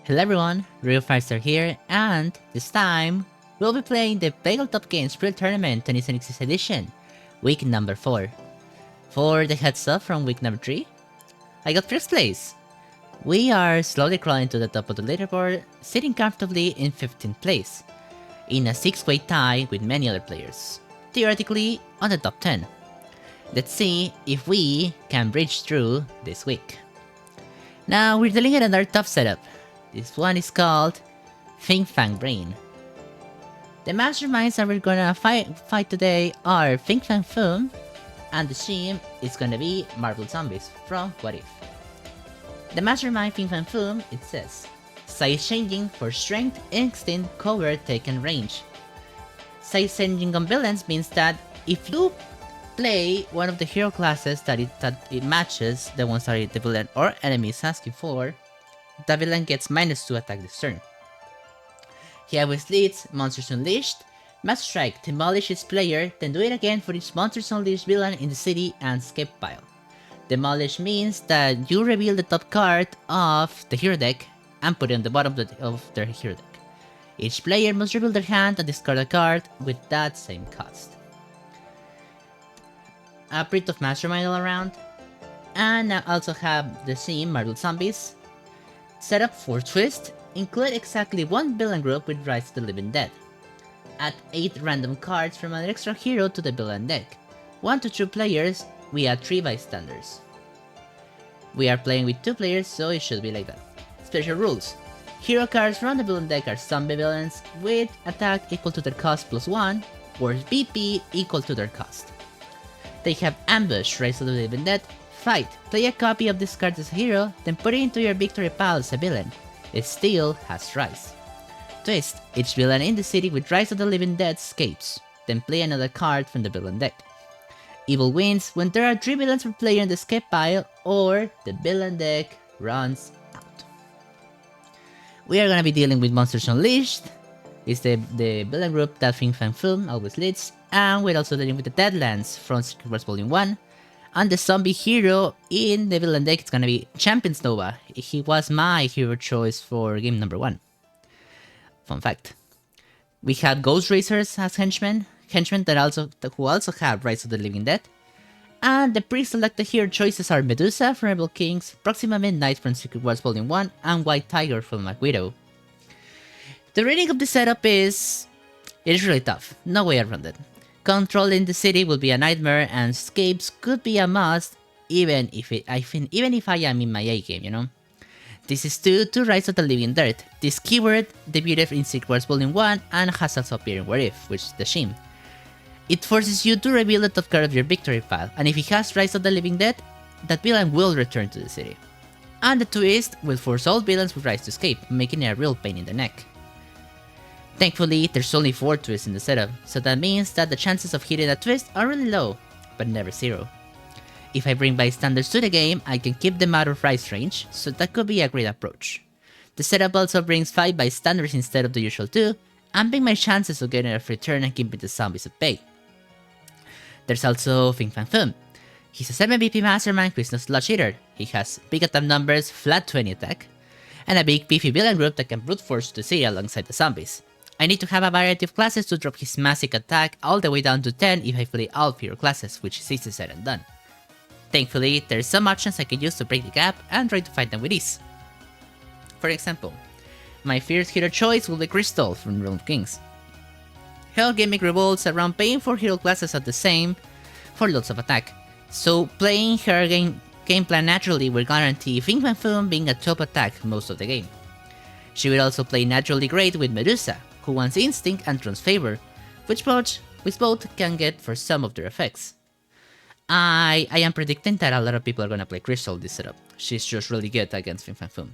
Hello everyone, Real Firestar here, and this time, we'll be playing the Tabletop Games Pro Tournament 2026 edition, week number 4. For the heads up from week number 3, I got first place. We are slowly crawling to the top of the leaderboard, sitting comfortably in 15th place, in a 6-way tie with many other players, theoretically on the top 10. Let's see if we can bridge through this week. Now we're dealing with another tough setup. This one is called Fang Brain. The masterminds that we're gonna fight today are Fang Foom, and the team is gonna be Marble Zombies from What If. The mastermind Fang Foom, it says, size changing for strength, instinct, cover, take, and range. Size changing on villains means that if you play one of the hero classes that it matches the ones that the villain or enemy is asking for, the villain gets -2 attack this turn. He always leads Monsters Unleashed, must strike, demolish its player, then do it again for each Monsters Unleashed villain in the city and escape pile. Demolish means that you reveal the top card of the hero deck and put it on the bottom of their hero deck. Each player must reveal their hand and discard a card with that same cost. A bit of mastermind all around, and I also have the same Marble Zombies. Set up for twist, include exactly one villain group with Rise of the Living Dead. Add 8 random cards from an extra hero to the villain deck. 1 to 2 players, we add 3 bystanders. We are playing with 2 players, so it should be like that. Special rules. Hero cards from the villain deck are zombie villains with attack equal to their cost +1, or BP equal to their cost. They have Ambush, Rise of the Living Dead, Fight, play a copy of this card as a hero, then put it into your victory pile as a villain. It still has Rise. Twist, each villain in the city with Rise of the Living Dead escapes, then play another card from the villain deck. Evil wins when there are 3 villains per player in the escape pile or the villain deck runs out. We are gonna be dealing with Monsters Unleashed. It's the villain group that Fang Foom always leads, and we're also dealing with the Deadlands from Secret Wars Volume 1. And the zombie hero in the villain deck is gonna be Champions Nova. He was my hero choice for game number 1. Fun fact. We had Ghost Racers as henchmen who also have Rise of the Living Dead. And the pre-selected hero choices are Medusa from Rebel Kings, Proxima Midnight from Secret Wars Volume 1, and White Tiger from Black Widow. The reading of the setup is really tough, no way around it. Controlling the city will be a nightmare, and escapes could be a must, even if I am in my A game, you know. This is due to Rise of the Living Dead. This keyword debuted in Secret Wars Volume 1 and has also appeared in What If, which is the shame. It forces you to reveal the top card of your victory pile, and if he has Rise of the Living Dead, that villain will return to the city. And the twist will force all villains with Rise to escape, making it a real pain in the neck. Thankfully, there's only 4 twists in the setup, so that means that the chances of hitting a twist are really low, but never 0. If I bring bystanders to the game, I can keep them out of Rise range, so that could be a great approach. The setup also brings 5 bystanders instead of the usual 2, amping my chances of getting a free turn and keeping the zombies at bay. There's also Fang Foom. He's a 7 BP mastermind who is no sludge eater. He has big attack numbers, flat 20 attack, and a big beefy villain group that can brute force the city alongside the zombies. I need to have a variety of classes to drop his massive attack all the way down to 10 if I play all hero classes, which is easy said and done. Thankfully, there's some options I can use to break the gap and try to fight them with ease. For example, my first hero choice will be Crystal from Realm of Kings. Her gimmick revolves around paying for hero classes at the same for lots of attack, so playing her game plan naturally will guarantee Fang Foom being a top attack most of the game. She will also play naturally great with Medusa, who wants Instinct and Throne's Favor, which both can get for some of their effects. I am predicting that a lot of people are gonna play Crystal this setup. She's just really good against Fang Foom.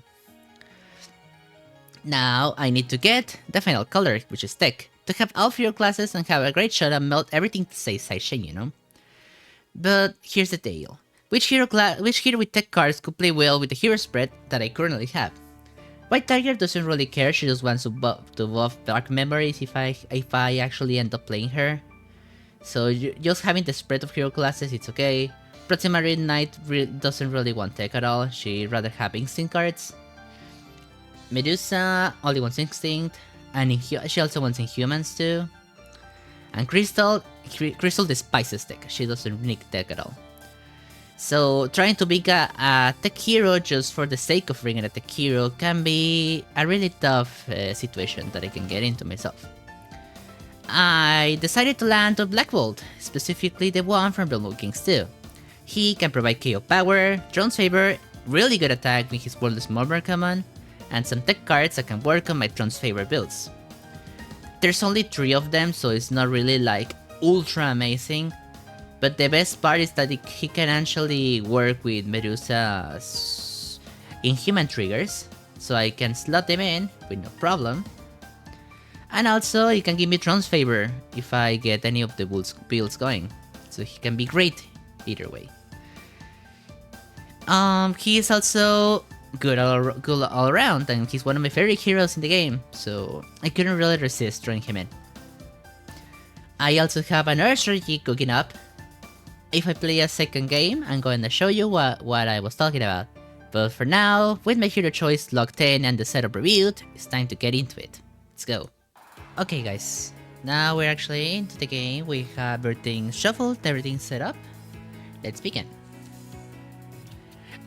Now I need to get the final color, which is Tech, to have all 4 classes and have a great shot at melt everything to say sidechain, you know? But here's the deal. Which hero with Tech cards could play well with the hero spread that I currently have? White Tiger doesn't really care, she just wants to buff Dark Memories if I actually end up playing her. So just having the spread of hero classes, it's okay. Proxima Midnight doesn't really want tech at all, she'd rather have instinct cards. Medusa only wants Instinct, and she also wants Inhumans too. And Crystal despises tech. She doesn't need tech at all. So trying to be a tech hero just for the sake of being a tech hero can be a really tough situation that I can get into myself. I decided to land on Black Bolt, specifically the one from Realm Kings 2. He can provide KO power, Drone's Favor, really good attack with his Wordless Murmur command, and some tech cards that can work on my Drone's Favor builds. There's only 3 of them, so it's not really like ultra amazing, but the best part is that he can actually work with Medusa's Inhuman triggers, so I can slot them in with no problem. And also, he can give me Drone's Favor if I get any of the builds going, so he can be great either way. He is also good all around, and he's one of my favorite heroes in the game, so I couldn't really resist throwing him in. I also have another strategy cooking up. If I play a second game, I'm going to show you what I was talking about. But for now, with my hero choice locked in and the setup reviewed, it's time to get into it. Let's go. Okay guys, now we're actually into the game. We have everything shuffled, everything set up. Let's begin.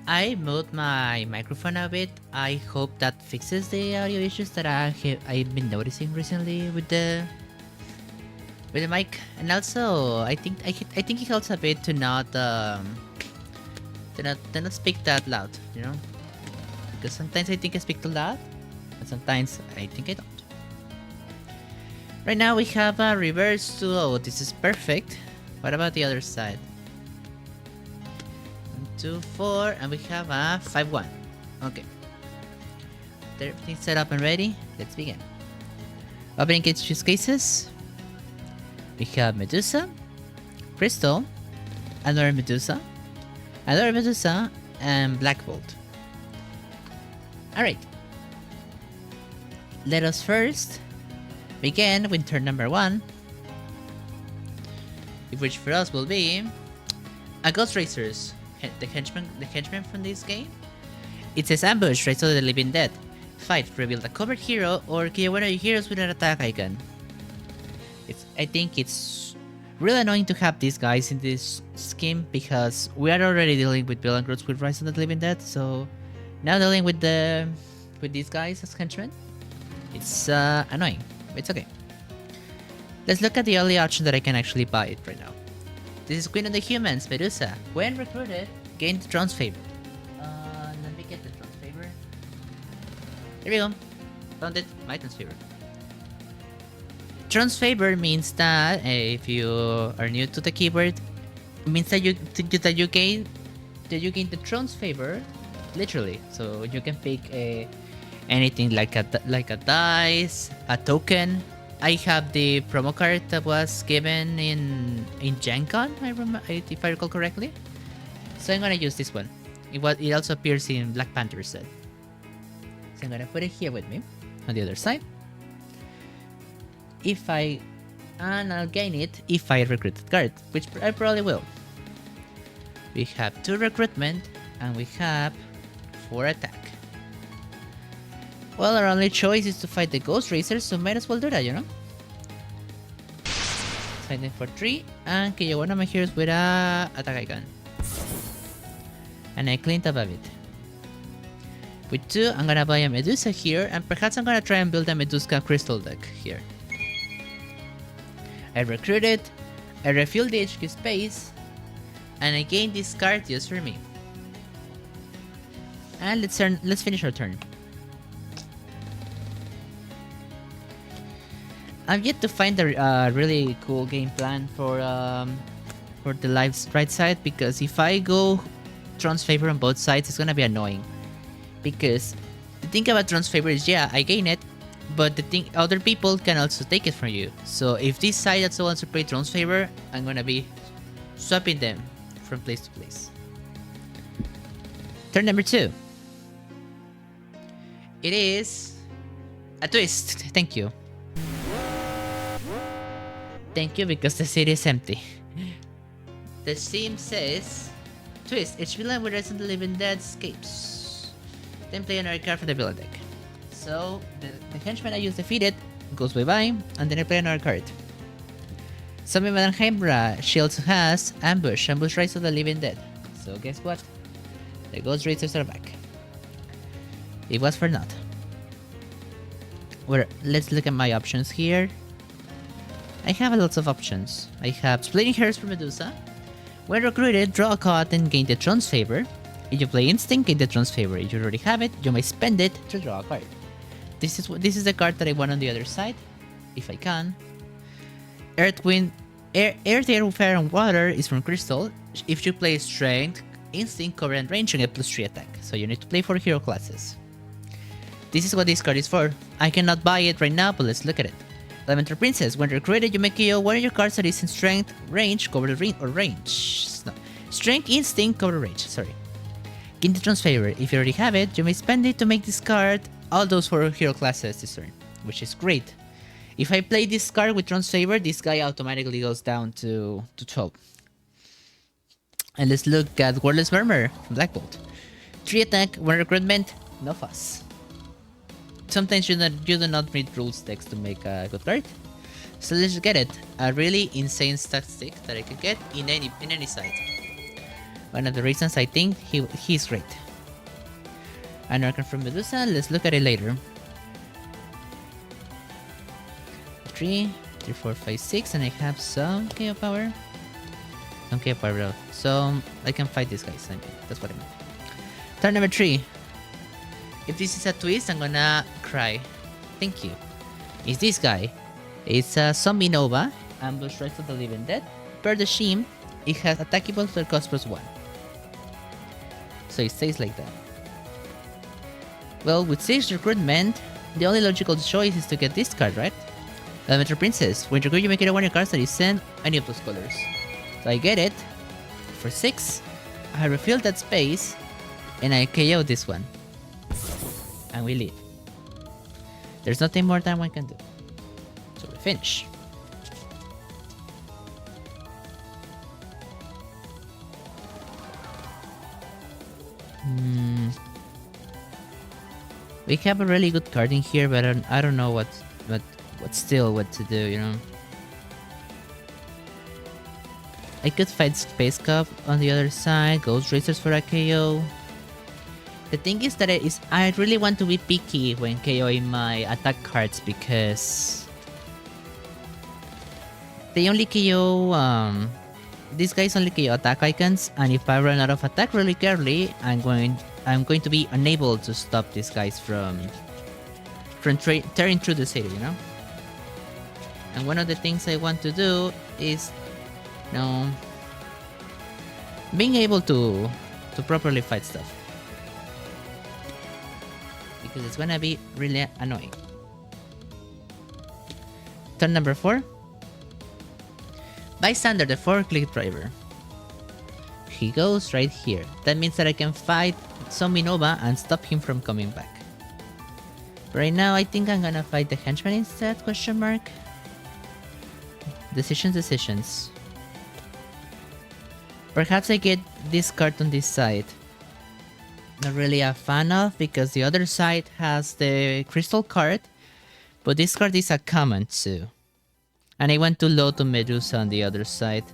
I moved my microphone a bit. I hope that fixes the audio issues that I've been noticing recently with the mic. And also, I think it helps a bit to not speak that loud, you know, because sometimes I think I speak too loud, and sometimes I think I don't. Right now we have a reverse pseudo. This is perfect. What about the other side? 1, 2, 4, and we have a 5-1. Okay. Everything set up and ready. Let's begin. Opening its cases. We have Medusa, Crystal, another Medusa, and Black Bolt. Alright. Let us first begin with turn number 1, which for us will be a Ghost Racers, the henchman from this game. It says ambush, Rise of the Living Dead. Fight, reveal a covered hero, or kill one of your heroes with an attack icon. I think it's really annoying to have these guys in this scheme because we are already dealing with villain groups with Rise of the Living Dead, so now dealing with these guys as henchmen, it's annoying. It's okay. Let's look at the only option that I can actually buy it right now. This is Queen of the Humans, Medusa. When recruited, gain the Drone's Favor. Let me get the Drone's Favor. There we go. Found it. My Drone's Favor. Drone's Favor means that if you are new to the keyboard, it means that you gain the Drone's Favor, literally. So you can pick anything like a dice, a token. I have the promo card that was given in Gen Con, if I recall correctly. So I'm gonna use this one. It also appears in Black Panther's set. So I'm gonna put it here with me on the other side. And I'll gain it if I recruit the card, which I probably will. We have 2 recruitment and we have 4 attack. Well, our only choice is to fight the Ghost Racers, so might as well do that, you know? Fighting for 3 and kill one of my heroes with a attack icon. And I cleaned up a bit. With 2, I'm gonna buy a Medusa here, and perhaps I'm gonna try and build a Medusa Crystal deck here. I recruited, I refilled the HQ space, and I gained this card just for me. And let's finish our turn. I've yet to find a really cool game plan for the right side, because if I go Drone's Favor on both sides, it's gonna be annoying. Because the thing about Drone's Favor is, yeah, I gain it, but the thing, other people can also take it from you. So if this side also wants to play Drone's Favor, I'm gonna be swapping them from place to place. Turn number 2. It is a twist. Thank you. Thank you, because the city is empty. The theme says, twist, each villain with Rise of the Living Dead escapes. Then play another card from the villain deck. So the henchman I just defeated goes bye-bye, and then I play another card. Zombie Madame Hydra, she also has Ambush Rise of the Living Dead. So guess what? The Ghost Racers are back. It was for naught. Let's look at my options here. I have lots of options. I have Splitting Hairs for Medusa. When recruited, draw a card and gain the Throne's favor. If you play Instinct, gain the Throne's favor. If you already have it, you may spend it to draw a card. This is the card that I want on the other side, if I can. Earth, Fire, and Water is from Crystal. If you play Strength, Instinct, Cover, and Range, you get +3 attack. So you need to play 4 hero classes. This is what this card is for. I cannot buy it right now, but let's look at it. Elemental Princess. When recruited, you may KO one of your cards that is in Strength, Range, Cover, or Range. No. Strength, Instinct, Cover, Range. Sorry. Gain the Throne's favor. If you already have it, you may spend it to make this card all those 4 hero classes this turn, which is great. If I play this card with Throne's favor, this guy automatically goes down to 12. And let's look at Wordless Murmur from Black Bolt. 3 attack, 1 recruitment, no fuss. Sometimes you do not need rules text to make a good card. So let's get it. A really insane statistic that I could get in any side. One of the reasons I think he's great. An Archon from Medusa, let's look at it later. 3, 4, 5, 6, and I have some KO power. Some KO power, so I can fight these guys. That's what I meant. Turn number 3. If this is a twist, I'm gonna cry. Thank you. It's this guy. It's a Zombie Nova, Ambush Rise of the Living Dead. Per the Shim, it has attackable for cost +1. So it stays like that. Well, with 6 recruitment, the only logical choice is to get this card, right? Elemental Princess. When you recruit, you make it one of your cards that is sent any of those colors. So I get it. For 6, I refill that space, and I KO this one. And we leave. There's nothing more that one can do. So we finish. We have a really good card in here, but I don't know what to do, you know. I could fight Space Cop on the other side, Ghost Racers for a KO. The thing is that I really want to be picky when KOing my attack cards because they only KO these guys only KO attack icons, and if I run out of attack really early, I'm going to be unable to stop these guys from tearing through the city, you know. And one of the things I want to do is, you know, being able to properly fight stuff. Because it's gonna be really annoying. Turn number 4. Bystander, the forklift driver. He goes right here. That means that I can fight Zombie Nova and stop him from coming back. Right now, I think I'm gonna fight the henchman instead, question mark. Decisions. Perhaps I get this card on this side. Not really a fan of, because the other side has the crystal card, but this card is a common too. And I went too low to Medusa on the other side.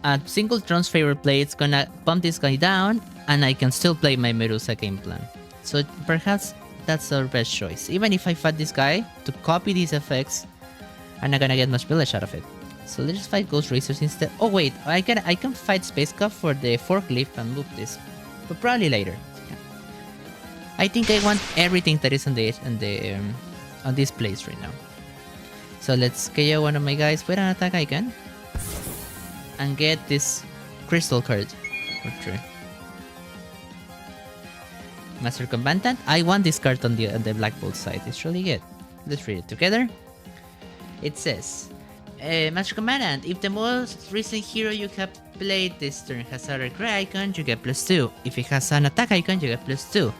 A single Throne's favor play is gonna bump this guy down, and I can still play my Medusa game plan. So perhaps that's our best choice. Even if I fight this guy to copy these effects, I'm not gonna get much village out of it. So let's just fight Ghost Racers instead. Oh wait, I can fight Space Cup for the forklift and move this, but probably later. Yeah. I think I want everything that is on this place right now. So let's KO one of my guys with an attack icon and get this crystal card. Master Combatant. I want this card on the Black Bolt side. It's really good. Let's read it together. It says, Master Combatant, if the most recent hero you have played this turn has a recruit icon, you get +2. If it has an attack icon, you get +2.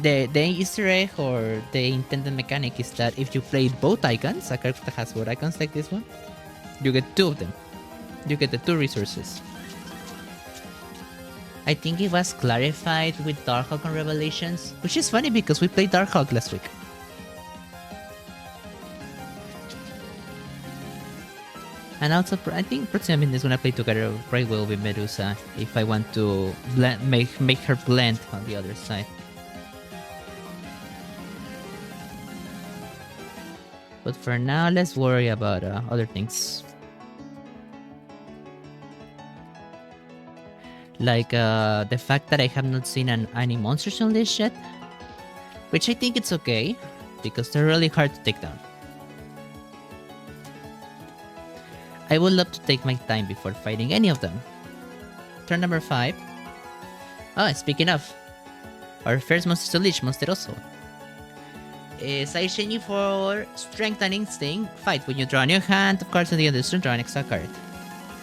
The Easter egg or the intended mechanic is that if you play both icons, a card that has both icons like this one, you get 2 of them. You get the 2 resources. I think it was clarified with Darkhawk on Revelations, which is funny because we played Darkhawk last week. And also, I think Proximity is gonna play together very well with Medusa if I want to make her blend on the other side. But for now, let's worry about other things. Like the fact that I have not seen any monsters on this yet. Which I think it's okay, because they're really hard to take down. I would love to take my time before fighting any of them. Turn number 5. Oh, speaking of, our first monster to leech, Monsteroso. Size changing for Strength and Instinct. Fight when you draw a new hand of cards on the other turn, draw an extra card.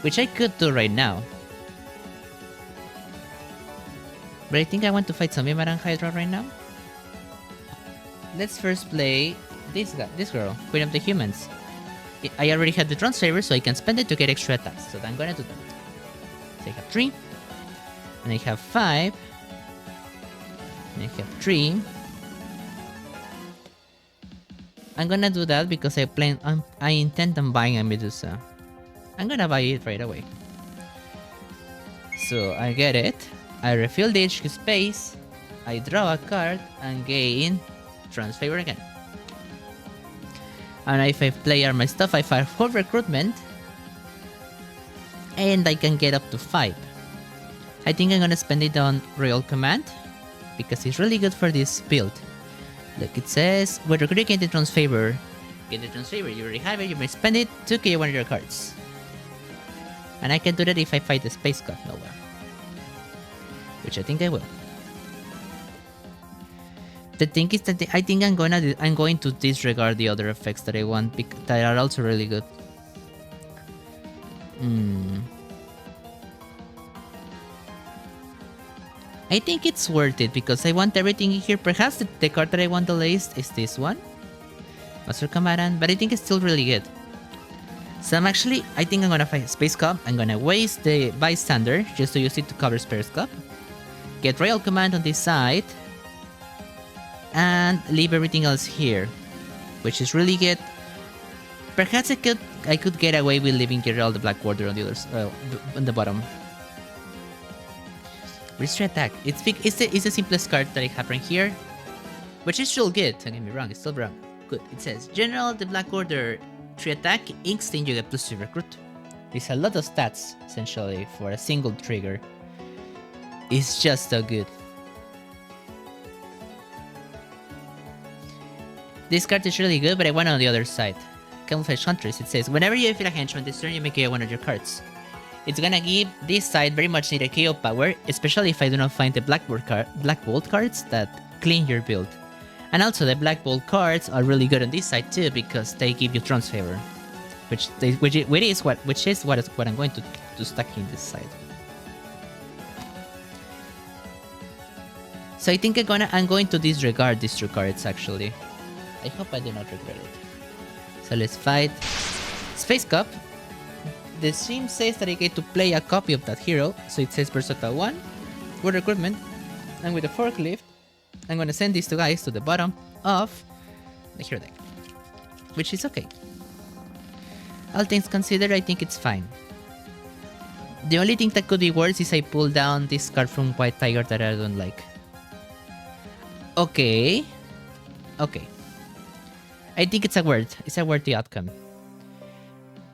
Which I could do right now. But I think I want to fight Zombie Madam Hydra right now. Let's first play this girl, Queen of the Humans. I already have the Transfer, so I can spend it to get extra attacks. So I'm gonna do that. So I have 3. And I have 5. And I have 3. I'm gonna do that because I intend on buying a Medusa. I'm gonna buy it right away. So I get it. I refill the HQ space. I draw a card and gain Transfer again. And if I play my stuff, I fire full recruitment. And I can get up to 5. I think I'm gonna spend it on Royal Command because it's really good for this build. Like it says, when recruiting get the Transfer, you already have it, you may spend it to get one of your cards. And I can do that if I fight the Space Cup nowhere. Which I think I will. The thing is that I think I'm going to disregard the other effects that I want that are also really good. I think it's worth it because I want everything in here. Perhaps the card that I want the least is this one, Master Combatant, but I think it's still really good. So I think I'm gonna fight Space Cup. I'm gonna waste the Bystander just to use it to cover Space Cup. Get Royal Command on this side. And leave everything else here, which is really good. Perhaps I could get away with leaving Geralt the Black Border on the other on the bottom. Restore attack. It's the simplest card that I have right here, which is still good. Don't get me wrong, it's still wrong. Good. It says General the Black Order 3 attack, instinct you get +2 recruit. It's a lot of stats essentially for a single trigger. It's just so good. This card is really good, but I want it on the other side. Camouflage Huntress, it says, whenever you feel a henchman this turn, you may KO one of your cards. It's gonna give this side very much needed KO power, especially if I do not find the Black Bolt cards that clean your build. And also the Black Bolt cards are really good on this side too, because they give you Transfer. Which is what I'm going to stack in this side. So I think I'm going to disregard these 2 cards actually. I hope I do not regret it. So let's fight Space Cup. The stream says that I get to play a copy of that hero, so it says Versatile 1, with recruitment, and with the forklift, I'm gonna send these 2 guys to the bottom of the hero deck. Which is okay. All things considered, I think it's fine. The only thing that could be worse is I pull down this card from White Tiger that I don't like. Okay. I think it's a worthy outcome.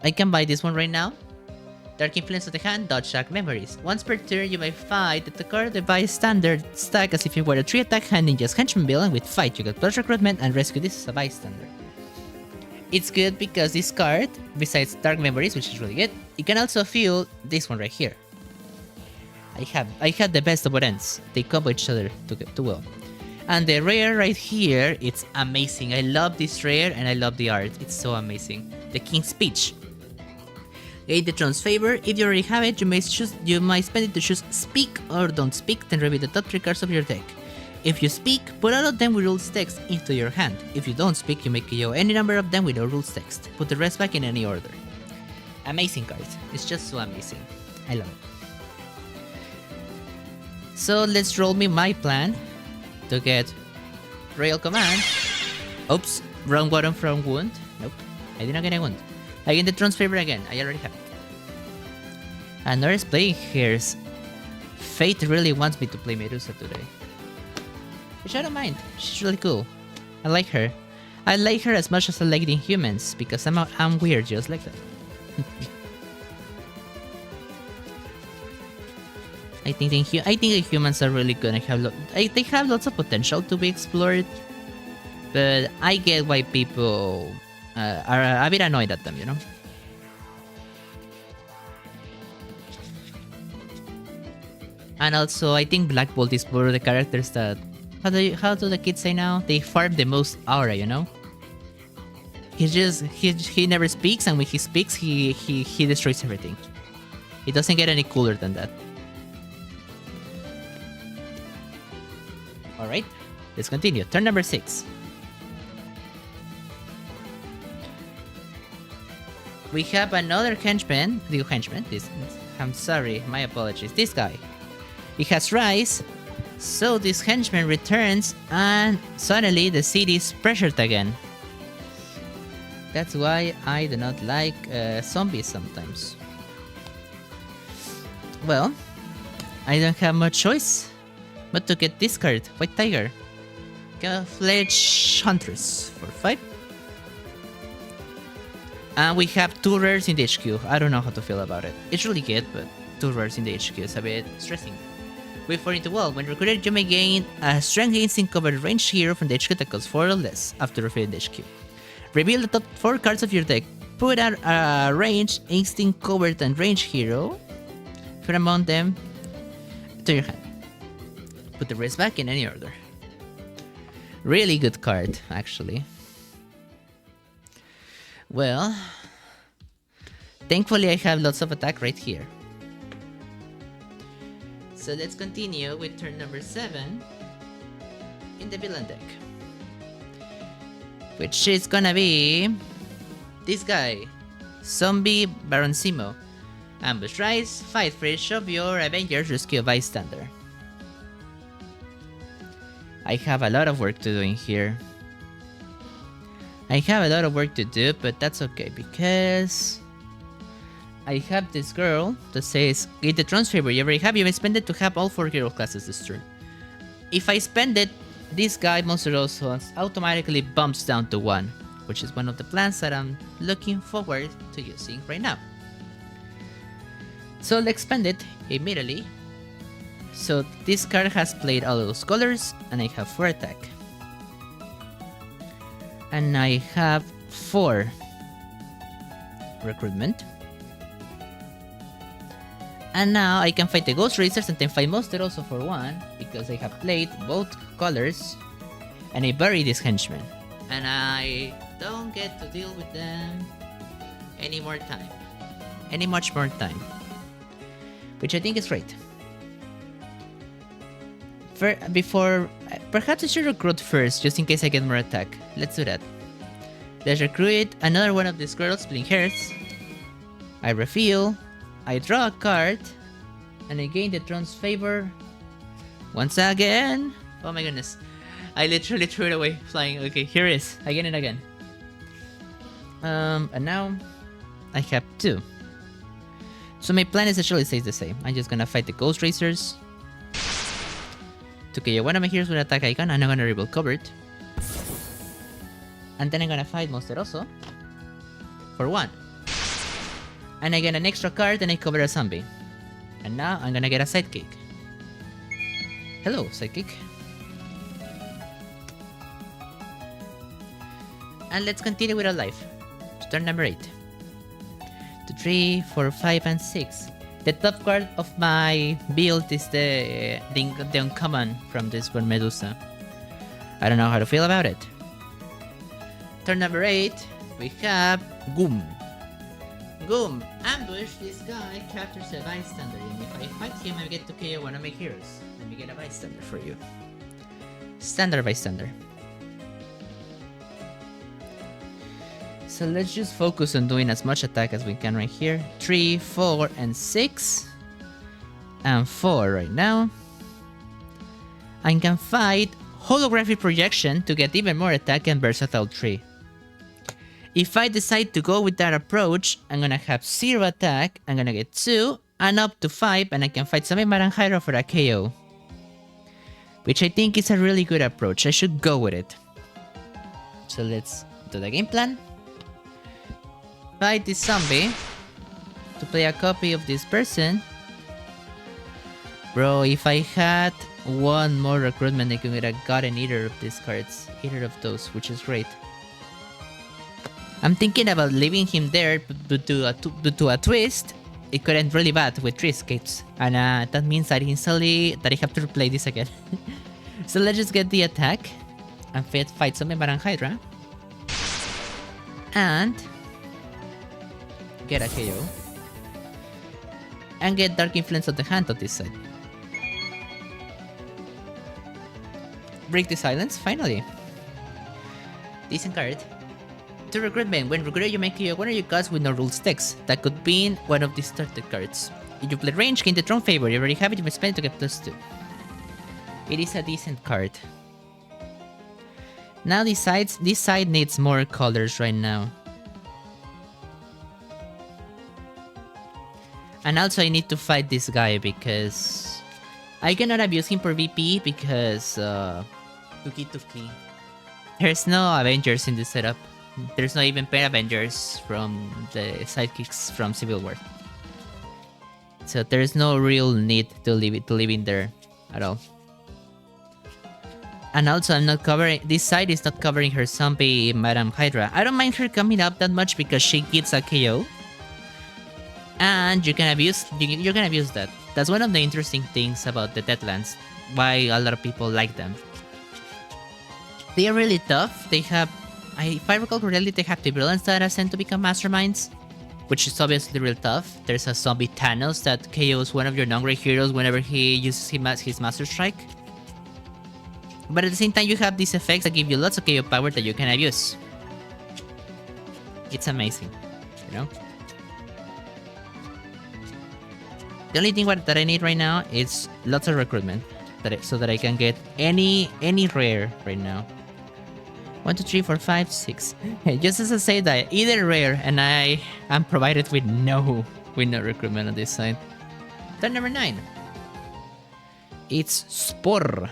I can buy this one right now. Dark Influence of the hand, dodge Dark Memories. Once per turn, you may fight the card the bystander stack as if you were a 3 attack hand ninja's henchman bill, and with fight you get plus recruitment and rescue this as a bystander. It's good because this card, besides Dark Memories, which is really good, it can also fuel this one right here. I have the best of both ends. They combo each other too well. And the rare right here, it's amazing. I love this rare and I love the art. It's so amazing. The King's Speech. Gain the Transfer. If you already have it, you might spend it to choose Speak or Don't Speak, then reveal the top 3 cards of your deck. If you speak, put all of them with rules text into your hand. If you don't speak, you may KO any number of them with no rules text. Put the rest back in any order. Amazing card. It's just so amazing. I love it. So let's roll me my plan to get Royal Command. Oops, wrong button from wound. Nope, I did not get a wound. I get the Throne's Favor again. I already have it. And Nora's playing here. Fate really wants me to play Medusa today. Which I don't mind. She's really cool. I like her. I like her as much as I like the Inhumans because I'm weird just like that. I think the humans are really gonna have they have lots of potential to be explored, but I get why people are a bit annoyed at them, you know. And also, I think Black Bolt is one of the characters that how do the kids say now? They farm the most aura, you know. He never speaks, and when he speaks, he destroys everything. It doesn't get any cooler than that. Alright, let's continue. Turn number 6. We have another henchman. I'm sorry, my apologies. This guy. He has Rise, so this henchman returns, and suddenly the city is pressured again. That's why I do not like zombies sometimes. Well, I don't have much choice but to get this card, White Tiger. Fledged Huntress for 5. And we have 2 rares in the HQ. I don't know how to feel about it. It's really good, but 2 rares in the HQ is a bit stressing. With 4 into wall, when recruited, you may gain a strength instinct covered ranged hero from the HQ that costs 4 or less after refilling the HQ. Reveal the top 4 cards of your deck. Put out a ranged, instinct covered, and ranged hero from among them to your hand. Put the rest back in any order. Really good card, actually. Well, thankfully I have lots of attack right here. So let's continue with turn number 7 in the villain deck. Which is gonna be this guy, Zombie Baron Simo. Ambush Rise, fight for each of your Avengers, rescue a bystander. I have a lot of work to do in here. I have a lot of work to do, but that's okay because I have this girl that says, get the Throne's Favor. You already have, you may spend it to have all 4 hero classes this turn. If I spend it, this guy, Monsteroso, automatically bumps down to 1, which is one of the plans that I'm looking forward to using right now. So let's spend it immediately. So this card has played all those colors, and I have 4 attack. And I have 4 recruitment. And now I can fight the Ghost Racers and then fight Monsteroso for 1, because I have played both colors, and I bury this henchman. And I don't get to deal with them any more time. Any much more time. Which I think is great. Perhaps I should recruit first, just in case I get more attack. Let's do that. Let's recruit another one of these girls, Splitting Hairs. I reveal. I draw a card. And I gain the Throne's Favor. Once again. Oh my goodness. I literally threw it away, flying. Okay, here it is. I get it again. And now I have 2. So my plan essentially stays the same. I'm just gonna fight the Ghost Racers to KO one of my heroes with an attack icon, and I'm gonna rebuild covered. And then I'm gonna fight Monsteroso for 1. And I get an extra card and I cover a zombie. And now I'm gonna get a sidekick. Hello, sidekick. And let's continue with our life. Turn number 8. 2, 3, 4, 5, and 6. The top card of my build is the uncommon from this one, Medusa. I don't know how to feel about it. Turn number 8, we have Goom. Goom, ambush this guy, captures a bystander, and if I fight him, I get to KO one of my heroes. Let me get a bystander for you. Standard bystander. So let's just focus on doing as much attack as we can right here. 3, 4, and 6. And 4 right now. I can fight Holographic Projection to get even more attack and Versatile 3. If I decide to go with that approach, I'm gonna have 0 attack, I'm gonna get 2, and up to 5, and I can fight Zombie and Hydra for a KO. Which I think is a really good approach, I should go with it. So let's do the game plan. Fight this zombie to play a copy of this person. Bro, if I had one more recruitment, I could have gotten either of these cards. Either of those, which is great. I'm thinking about leaving him there due to a twist. It could end really bad with 3 escapes. And that means that I have to replay this again. So let's just get the attack. And fight Zombie and Hydra. And get a KO. And get Dark Influence of the Hand on this side. Break the silence, finally. Decent card. To recruitment, when recruited you make one of your cards with no rules text. That could be one of the started cards. If you play range, gain the Throne Favor. You already have it, you can spend it to get +2. It is a decent card. Now this side needs more colors right now. And also I need to fight this guy because I cannot abuse him for VP because Tuki. There's no Avengers in this setup. There's not even pair Avengers from the sidekicks from Civil War. So there's no real need to leave in there at all. And also I'm not covering, this side is not covering her zombie Madame Hydra. I don't mind her coming up that much because she gets a KO. And you can abuse that. That's one of the interesting things about the Deadlands. Why a lot of people like them. They are really tough. They have, if I recall correctly, they have the villains that ascend to become masterminds, which is obviously real tough. There's a zombie Thanos that KOs one of your non-great heroes whenever he uses his Master Strike. But at the same time, you have these effects that give you lots of KO power that you can abuse. It's amazing, you know? The only thing that I need right now is lots of recruitment, so that I can get any rare right now. 1, 2, 3, 4, 5, 6. Just as I say that, either rare, and I am provided with no recruitment on this side. Turn number 9. It's Spore.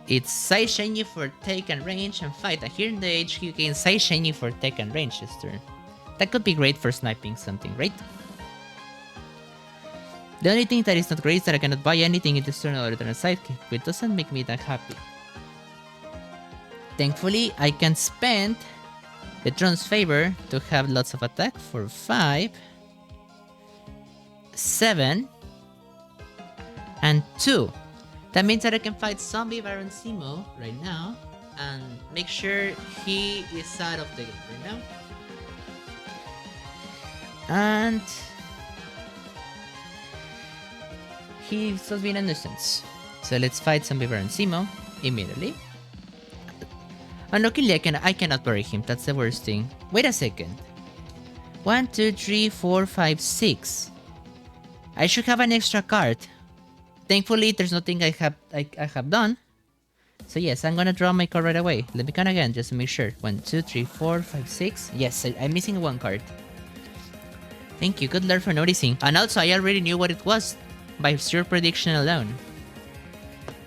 It's Size Shiny for take and range and fight. And here in the HQ, you gain Size Shiny for take and range this turn. That could be great for sniping something, right? The only thing that is not great is that I cannot buy anything in this turn other than a sidekick, which doesn't make me that happy. Thankfully, I can spend the Throne's Favor to have lots of attack for 5, 7, and 2. That means that I can fight Zombie Baron Zemo right now and make sure he is out of the game right now. And he stops being a nuisance. So let's fight Zombie Baron Zemo immediately. Unluckily, I cannot bury him. That's the worst thing. Wait a second. 1, 2, 3, 4, 5, 6. I should have an extra card. Thankfully, there's nothing I have done. So yes, I'm gonna draw my card right away. Let me count again just to make sure. 1, 2, 3, 4, 5, 6. Yes, I'm missing one card. Thank you, good lord for noticing. And also, I already knew what it was by sheer prediction alone.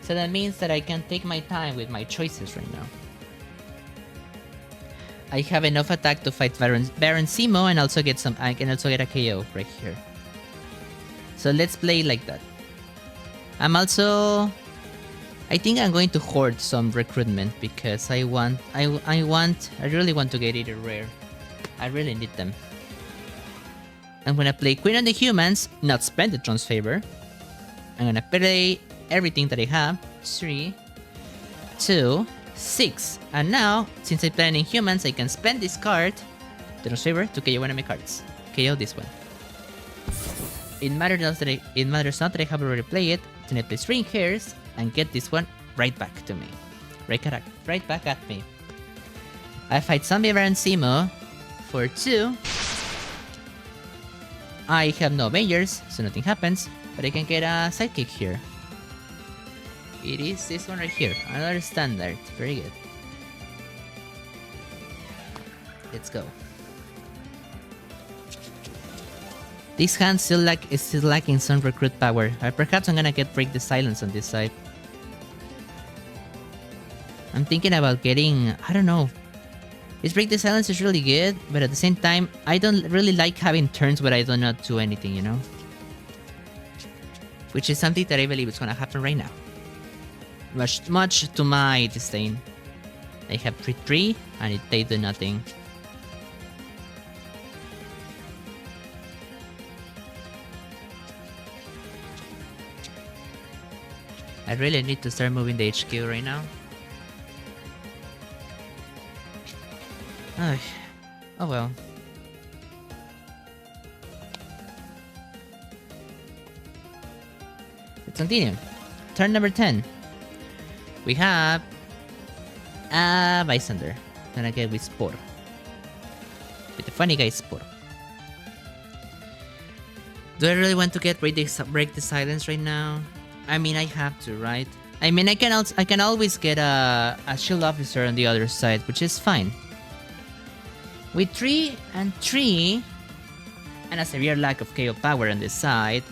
So that means that I can take my time with my choices right now. I have enough attack to fight Baron Zemo and also get I can also get a KO right here. So let's play like that. I think I'm going to hoard some recruitment because I really want to get either rare. I really need them. I'm gonna play Queen of the Humans, not spend the Throne's Favor. I'm gonna play everything that I have. 3, 2, 6. And now, since I play in Humans, I can spend this card, Throne's Favor, to KO one of my cards. KO this one. It matters not that I have already played it. Then I play String Hairs and get this one right back to me. Right back at me. I fight Zombie Baron Zemo for 2. I have no Avengers, so nothing happens, but I can get a sidekick here. it is this one right here. Another standard. Very good. Let's go. This hand is still lacking some recruit power. Perhaps I'm gonna get Break the Silence on this side. I'm thinking about getting... I don't know. This Break the Silence is really good, but at the same time, I don't really like having turns where I do not do anything, you know? Which is something that I believe is gonna happen right now. Much to my disdain. I have 3-3, and they do nothing. I really need to start moving the HQ right now. Oh well. Let's continue. Turn number 10. We have a Bystander. Gonna get with Spore. With the funny guy Spore. Do I really want to get Break the Silence right now? I mean, I have to, right? I mean, I can always get a Shield Officer on the other side, which is fine. With 3 and 3, and a severe lack of KO power on this side,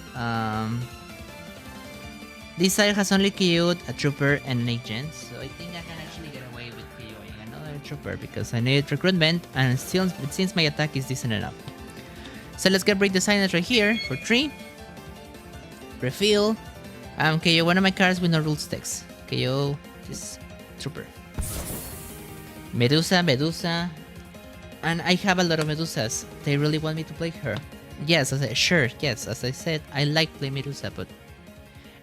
this side has only KO'd a Trooper and an Agent, so I think I can actually get away with KOing another Trooper because I need recruitment, and still, it seems my attack is decent enough. So let's get Break the Silence right here for 3. Refill. KO one of my cards with no rules text. KO this Trooper. Medusa. And I have a lot of Medusas. They really want me to play her. Yes, as I said, I like playing Medusa, but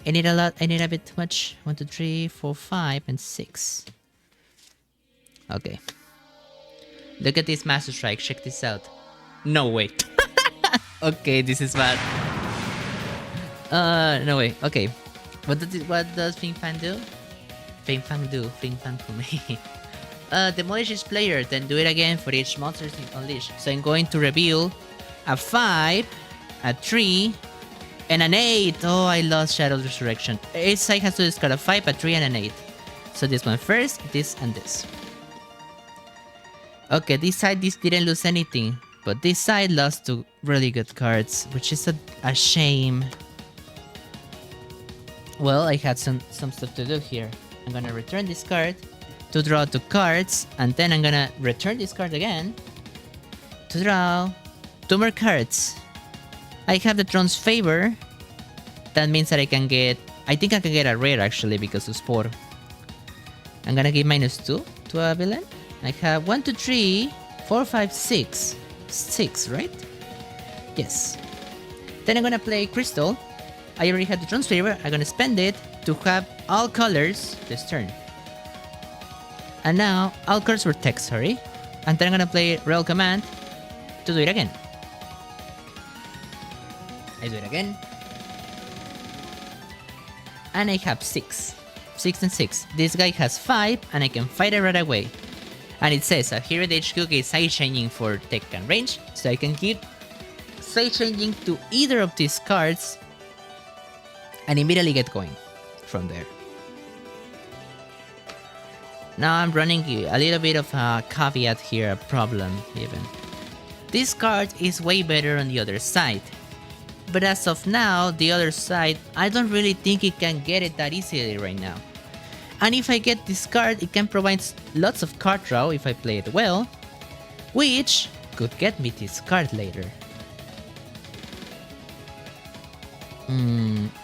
I need a lot. I need a bit too much. 1, 2, 3, 4, 5, and 6. Okay. Look at this Master Strike. Check this out. No way. Okay, this is bad. No way. Okay. What does Fing Fang do? Fing Fang for me. Demolish each player, then do it again for each monster unleashed. So I'm going to reveal a 5, a 3, and an 8. Oh, I lost Shadow's Resurrection. Each side has to discard a 5, a 3, and an 8. So this one first, this, and this. Okay, this didn't lose anything, but this side lost 2 really good cards, which is a shame. Well, I had some stuff to do here. I'm gonna return this card to draw 2 cards, and then I'm gonna return this card again to draw 2 more cards. I have the Throne's Favor. That means that I think I can get a rare actually because of Spore. I'm gonna give -2 to a villain. I have 1, 2, 3, 4, 5, 6. 6, right? Yes. Then I'm gonna play Crystal. I already had the Throne's Favor. I'm gonna spend it to have all colors this turn. And now, all cards were text, sorry. And then I'm gonna play Royal Command to do it again. I do it again. And I have 6. 6 and 6. This guy has 5, and I can fight it right away. And it says, here at HQ gets side changing for tech and range, so I can give side changing to either of these cards and immediately get going from there. Now I'm running a little bit of a caveat here, a problem even. This card is way better on the other side. But as of now, the other side, I don't really think it can get it that easily right now. And if I get this card, it can provide lots of card draw if I play it well, which could get me this card later.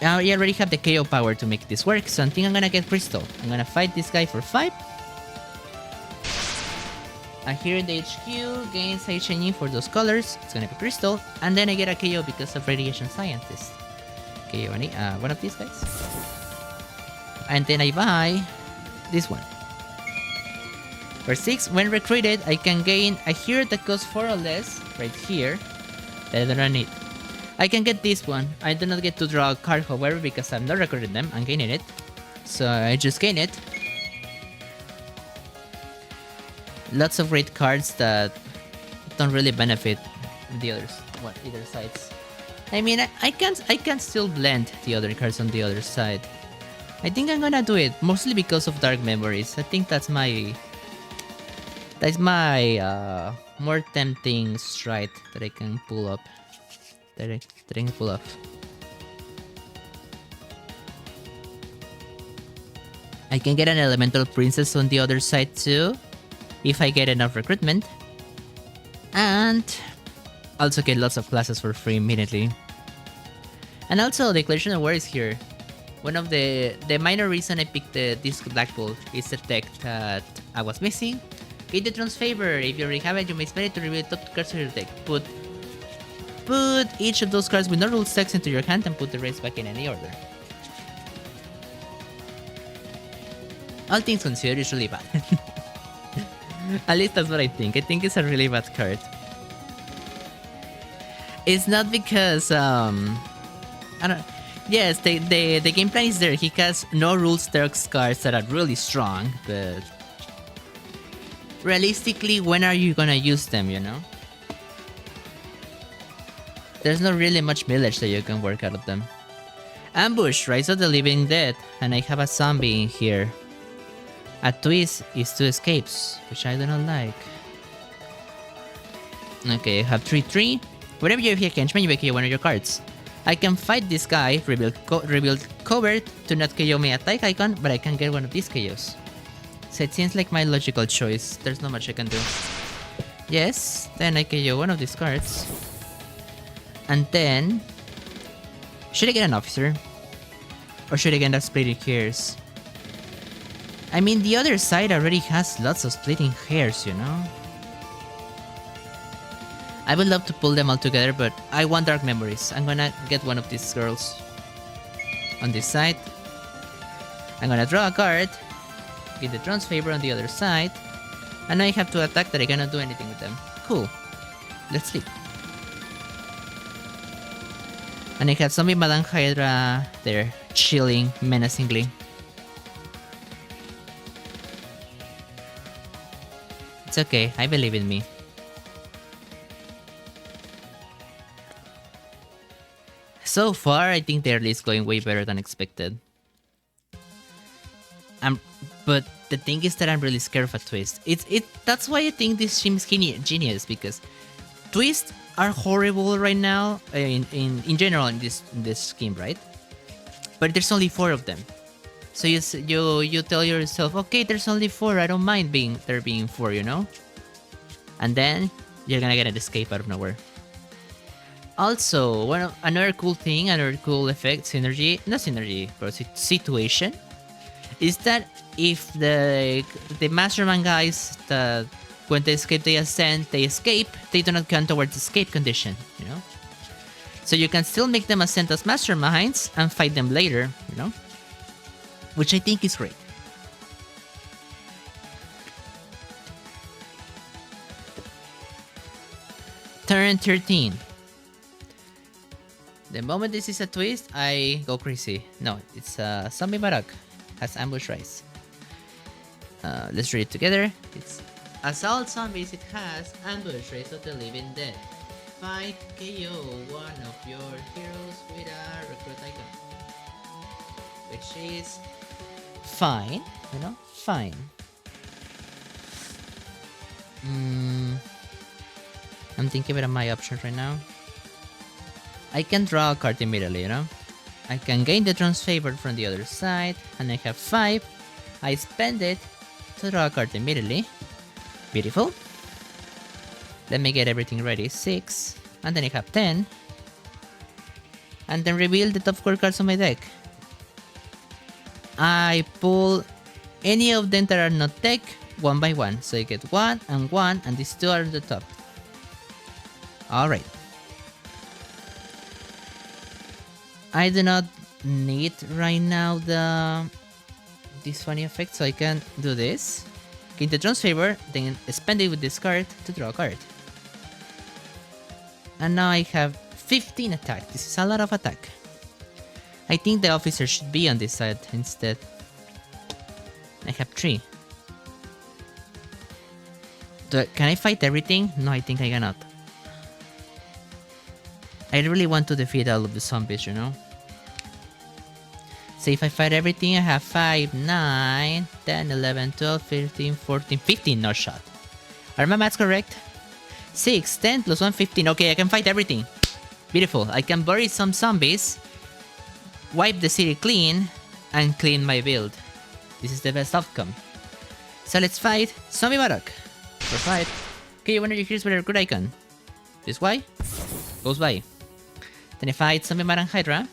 I already have the KO power to make this work, so I think I'm gonna get Crystal. I'm gonna fight this guy for 5. And here in the HQ, gain side changing for those colors. It's gonna be Crystal, and then I get a KO because of Radiation Scientist. KO one of these guys. And then I buy this one. For 6, when recruited, I can gain a hero that costs 4 or less, right here, that I don't need. I can get this one. I do not get to draw a card, however, because I'm not recruiting them. I'm gaining it. So I just gain it. Lots of great cards that don't really benefit the either sides. I mean, I can still blend the other cards on the other side. I think I'm gonna do it, mostly because of Dark Memories. I think that's my more tempting stride that I can pull up. That I can pull off. I can get an Elemental Princess on the other side too, if I get enough recruitment. And also get lots of classes for free immediately. And also, Declaration of War is here. One of the minor reason I picked this Black Bull is the deck that I was missing. Get the Tron's Favor. If you already have it, you may spend it to reveal the top 2 cards of your deck. Put each of those cards with no rules text into your hand and put the rest back in any order. All things considered, it's really bad. At least that's what I think. I think it's a really bad card. It's not because I don't. Yes, the game plan is there. He has no rules text cards that are really strong, but realistically, when are you gonna use them? You know, there's not really much village that you can work out of them. Ambush, Rise of the Living Dead, and I have a zombie in here. A twist is 2 escapes, which I do not like. Okay, I have 3/3. Whenever you hit henchman, you may KO one of your cards. I can fight this guy, rebuild cover to not KO me attack icon, but I can get one of these KOs. So it seems like my logical choice. There's not much I can do. Yes, then I KO one of these cards. And then... should I get an officer? Or should I get a splitting hairs? I mean, the other side already has lots of splitting hairs, you know? I would love to pull them all together, but I want Dark Memories. I'm gonna get one of these girls on this side. I'm gonna draw a card, get the Tron's Favor on the other side, and I have to attack that I cannot do anything with them. Cool. Let's sleep. And I have Zombie Madame Hydra there, chilling menacingly. It's okay, I believe in me. So far, I think the early is going way better than expected. But the thing is that I'm really scared of a twist. That's why I think this seems genius, because twists are horrible right now in general in this scheme, right? But there's only 4 of them. So you tell yourself, okay, there's only 4. I don't mind there being 4, you know. And then you're gonna get an escape out of nowhere. Also, another cool thing, another cool effect, situation, is that if the Mastermind guys that when they escape they ascend, they escape, they do not count towards escape condition, you know. So you can still make them ascend as Masterminds and fight them later, you know. Which I think is great. Turn 13. The moment this is a twist, I go crazy. No, it's Zombie Barak. Has Ambush Rise. Let's read it together. It's Assault Zombies, it has Ambush Rise of the Living Dead. Fight KO one of your heroes with a recruit icon. Which is fine, you know? Fine. I'm thinking about my options right now. I can draw a card immediately, you know? I can gain the Tron's Favor from the other side, and I have 5. I spend it to draw a card immediately. Beautiful. Let me get everything ready. 6. And then I have 10. And then reveal the top 4 cards on my deck. I pull any of them that are not deck one by one. So I get 1 and 1, and these 2 are on the top. Alright. I do not need right now this funny effect, so I can do this. Gain the Tron's Favor, then spend it with this card to draw a card. And now I have 15 attack. This is a lot of attack. I think the officer should be on this side instead. I have 3. Can I fight everything? No, I think I cannot. I really want to defeat all of the zombies, you know? So if I fight everything, I have 5, 9, 10, 11, 12, 13, 14, 15 no shot. Are my maths correct? 6, 10 plus 1, 15. Okay, I can fight everything. Beautiful. I can bury some zombies, wipe the city clean, and clean my build. This is the best outcome. So let's fight Zombie Barrack. For fight. Okay, one of you here's with a recruit icon. This way goes by. Then I fight Zombie Baran Hydra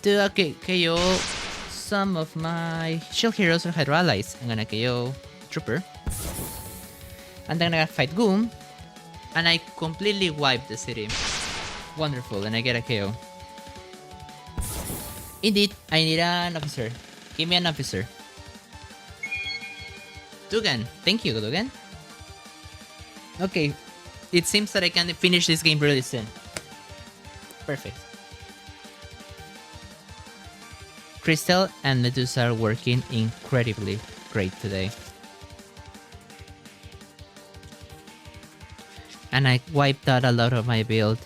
to KO some of my shield heroes or Hydra allies. I'm gonna KO Trooper. And then I fight Goom. And I completely wipe the city. Wonderful, and I get a KO. Indeed, I need an officer. Give me an officer. Dugan. Thank you, Dugan. Okay. It seems that I can finish this game really soon. Perfect. Crystal and Medusa are working incredibly great today. And I wiped out a lot of my build.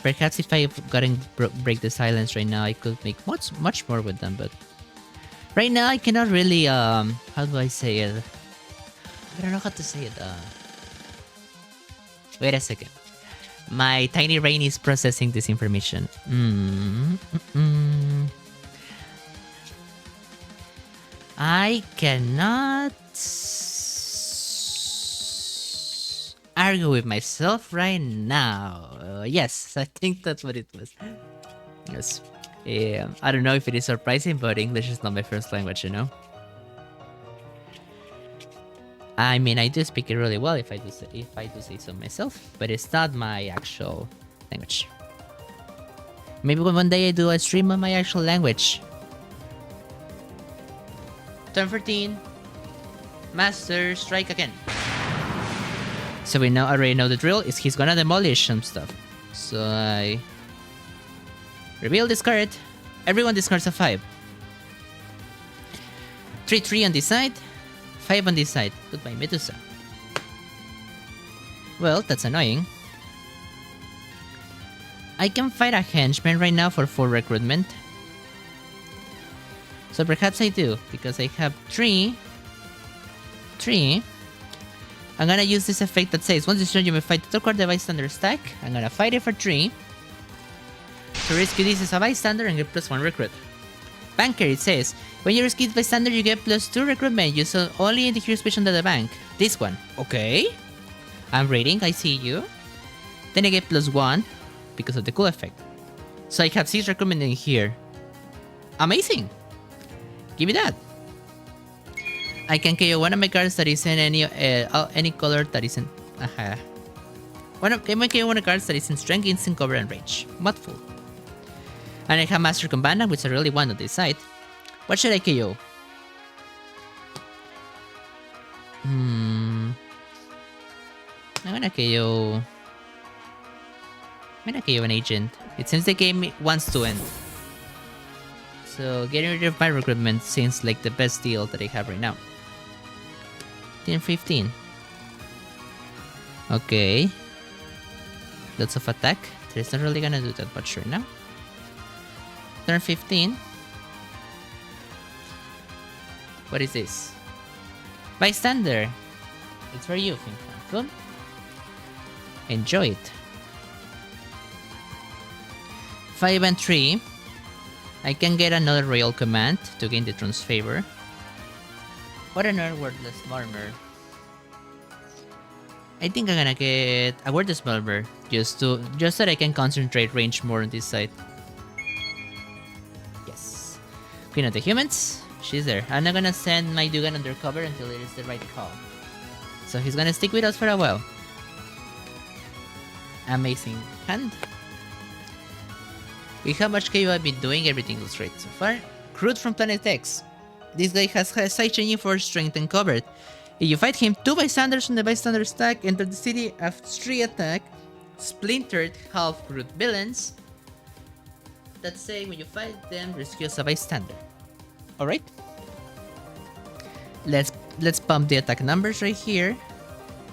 Perhaps if I gotten break the silence right now, I could make much more with them, but right now I cannot really how do I say it? I don't know how to say it. Wait a second. My tiny brain is processing this information. I cannot argue with myself right now. Yes, I think that's what it was. Yes. I don't know if it is surprising, but English is not my first language, you know? I mean, I do speak it really well if I do say so myself, but it's not my actual language. Maybe one day I do a stream on my actual language. Turn 14. Master strike again. So we already know the drill. Is he's gonna demolish some stuff. So I reveal discard. Everyone discards a 5. 3 on this side. 5 on this side. Goodbye, Medusa. Well, that's annoying. I can fight a henchman right now for 4 recruitment. So perhaps I do, because I have 3. I'm gonna use this effect that says, once this turn you may fight the card the bystander stack. I'm gonna fight it for 3. To rescue this as a bystander and get +1 recruit. Banker, it says, when you rescue the bystander you get +2 recruitment. Use only in the hero special under the bank. This one. Okay. I'm reading, I see you. Then I get +1 because of the cool effect. So I have 6 recruitment in here. Amazing. Give me that. I can KO one of my cards that isn't any color that isn't. I can KO one of the cards that isn't strength, instant cover, and range. Mudful. And I have Master Combana, which I really want on this side. What should I KO? I'm gonna KO an agent. It seems the game wants to end. So getting rid of my recruitment seems like the best deal that I have right now. 15. Okay. Lots of attack. It's not really gonna do that much right now. Turn 15. What is this? Bystander. It's for you, Fang. Enjoy it. 5 and 3. I can get another royal command to gain the throne's favor. What another wordless murmur. I think I'm gonna get a wordless murmur just so that I can concentrate range more on this side. Yes. Queen of the Humans. She's there. I'm not gonna send my Dugan undercover until it is the right call. So he's gonna stick with us for a while. Amazing hand. With how much KO I've been doing, everything looks great so far. Crude from Planet X. This guy has side changing for strength and covered. If you fight him, 2 bystanders from the bystander stack enter the city after 3 attack. Splintered half crude villains. That say when you fight them, rescue as a bystander. Alright. Let's pump the attack numbers right here.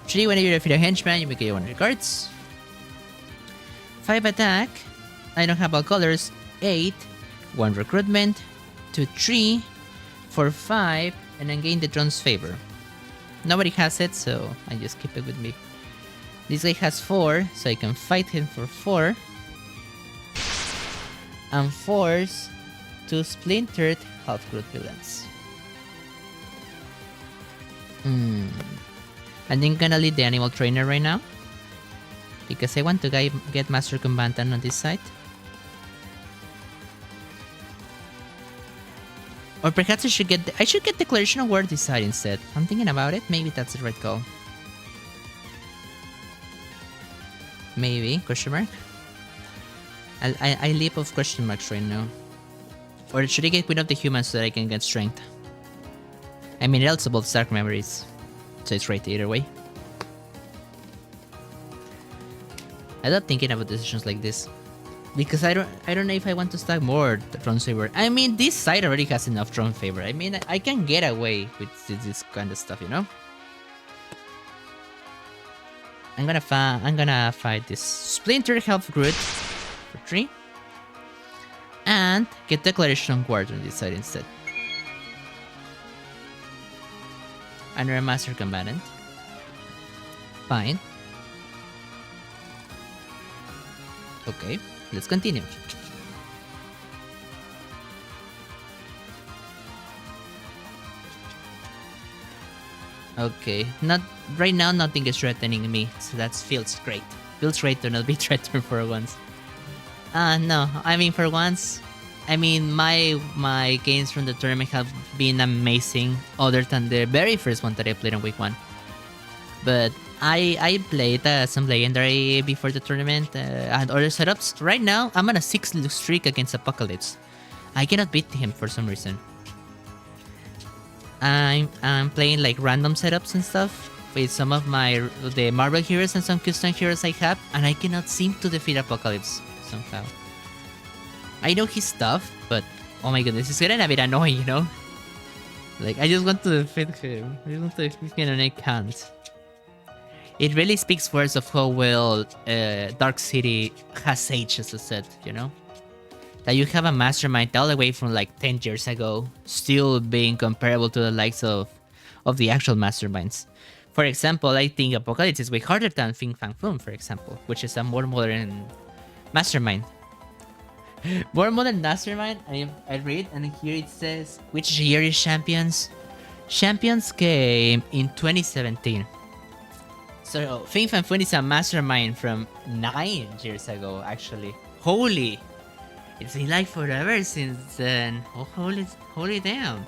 3 whenever you defeat a henchman, you may KO 1 of your cards. 5 attack. I don't have all colors. 8, 1 recruitment, 2 3, 4 5, and then gain the drone's favor. Nobody has it, so I just keep it with me. This guy has 4, so I can fight him for 4. And force 2 splintered half-group villains. And then gonna lead the animal trainer right now, because I want to get Master Combatant on this side. Or perhaps I should get Declaration of War this side instead. I'm thinking about it. Maybe that's the right call. Maybe, question mark? I leap of question marks right now. Or should I get Queen of the Humans so that I can get strength? I mean, it also both Dark Memories, so it's right either way. I love thinking about decisions like this, because I don't know if I want to stack more Throne Favor. I mean, this side already has enough Throne Favor. I mean, I can get away with this kind of stuff, you know. I'm gonna fight this Splinter Health Grid for 3, and get Declaration of War on this side instead. Under a Master Combatant. Fine. Okay, let's continue. Okay, not right now. Nothing is threatening me, so that feels great. Feels great to not be threatened for once. No, I mean for once. I mean my games from the tournament have been amazing, other than the very first one that I played on week 1. But I played some legendary before the tournament and other setups. Right now, I'm on a 6 streak against Apocalypse. I cannot beat him for some reason. I'm playing like random setups and stuff with some of the Marvel heroes and some custom heroes I have, and I cannot seem to defeat Apocalypse somehow. I know his stuff, but oh my goodness, it's getting a bit annoying, you know? Like, I just want to defeat him. I just want to defeat him and I can't. It really speaks words of how well Dark City has aged as a set, you know? That you have a mastermind all the way from like 10 years ago, still being comparable to the likes of the actual masterminds. For example, I think Apocalypse is way harder than Fang, for example, which is a more modern mastermind. More modern mastermind, I read, and here it says, which year is Champions? Champions came in 2017. So, Fang is a mastermind from 9 years ago, actually. Holy! It's been like forever since then. Oh, holy damn.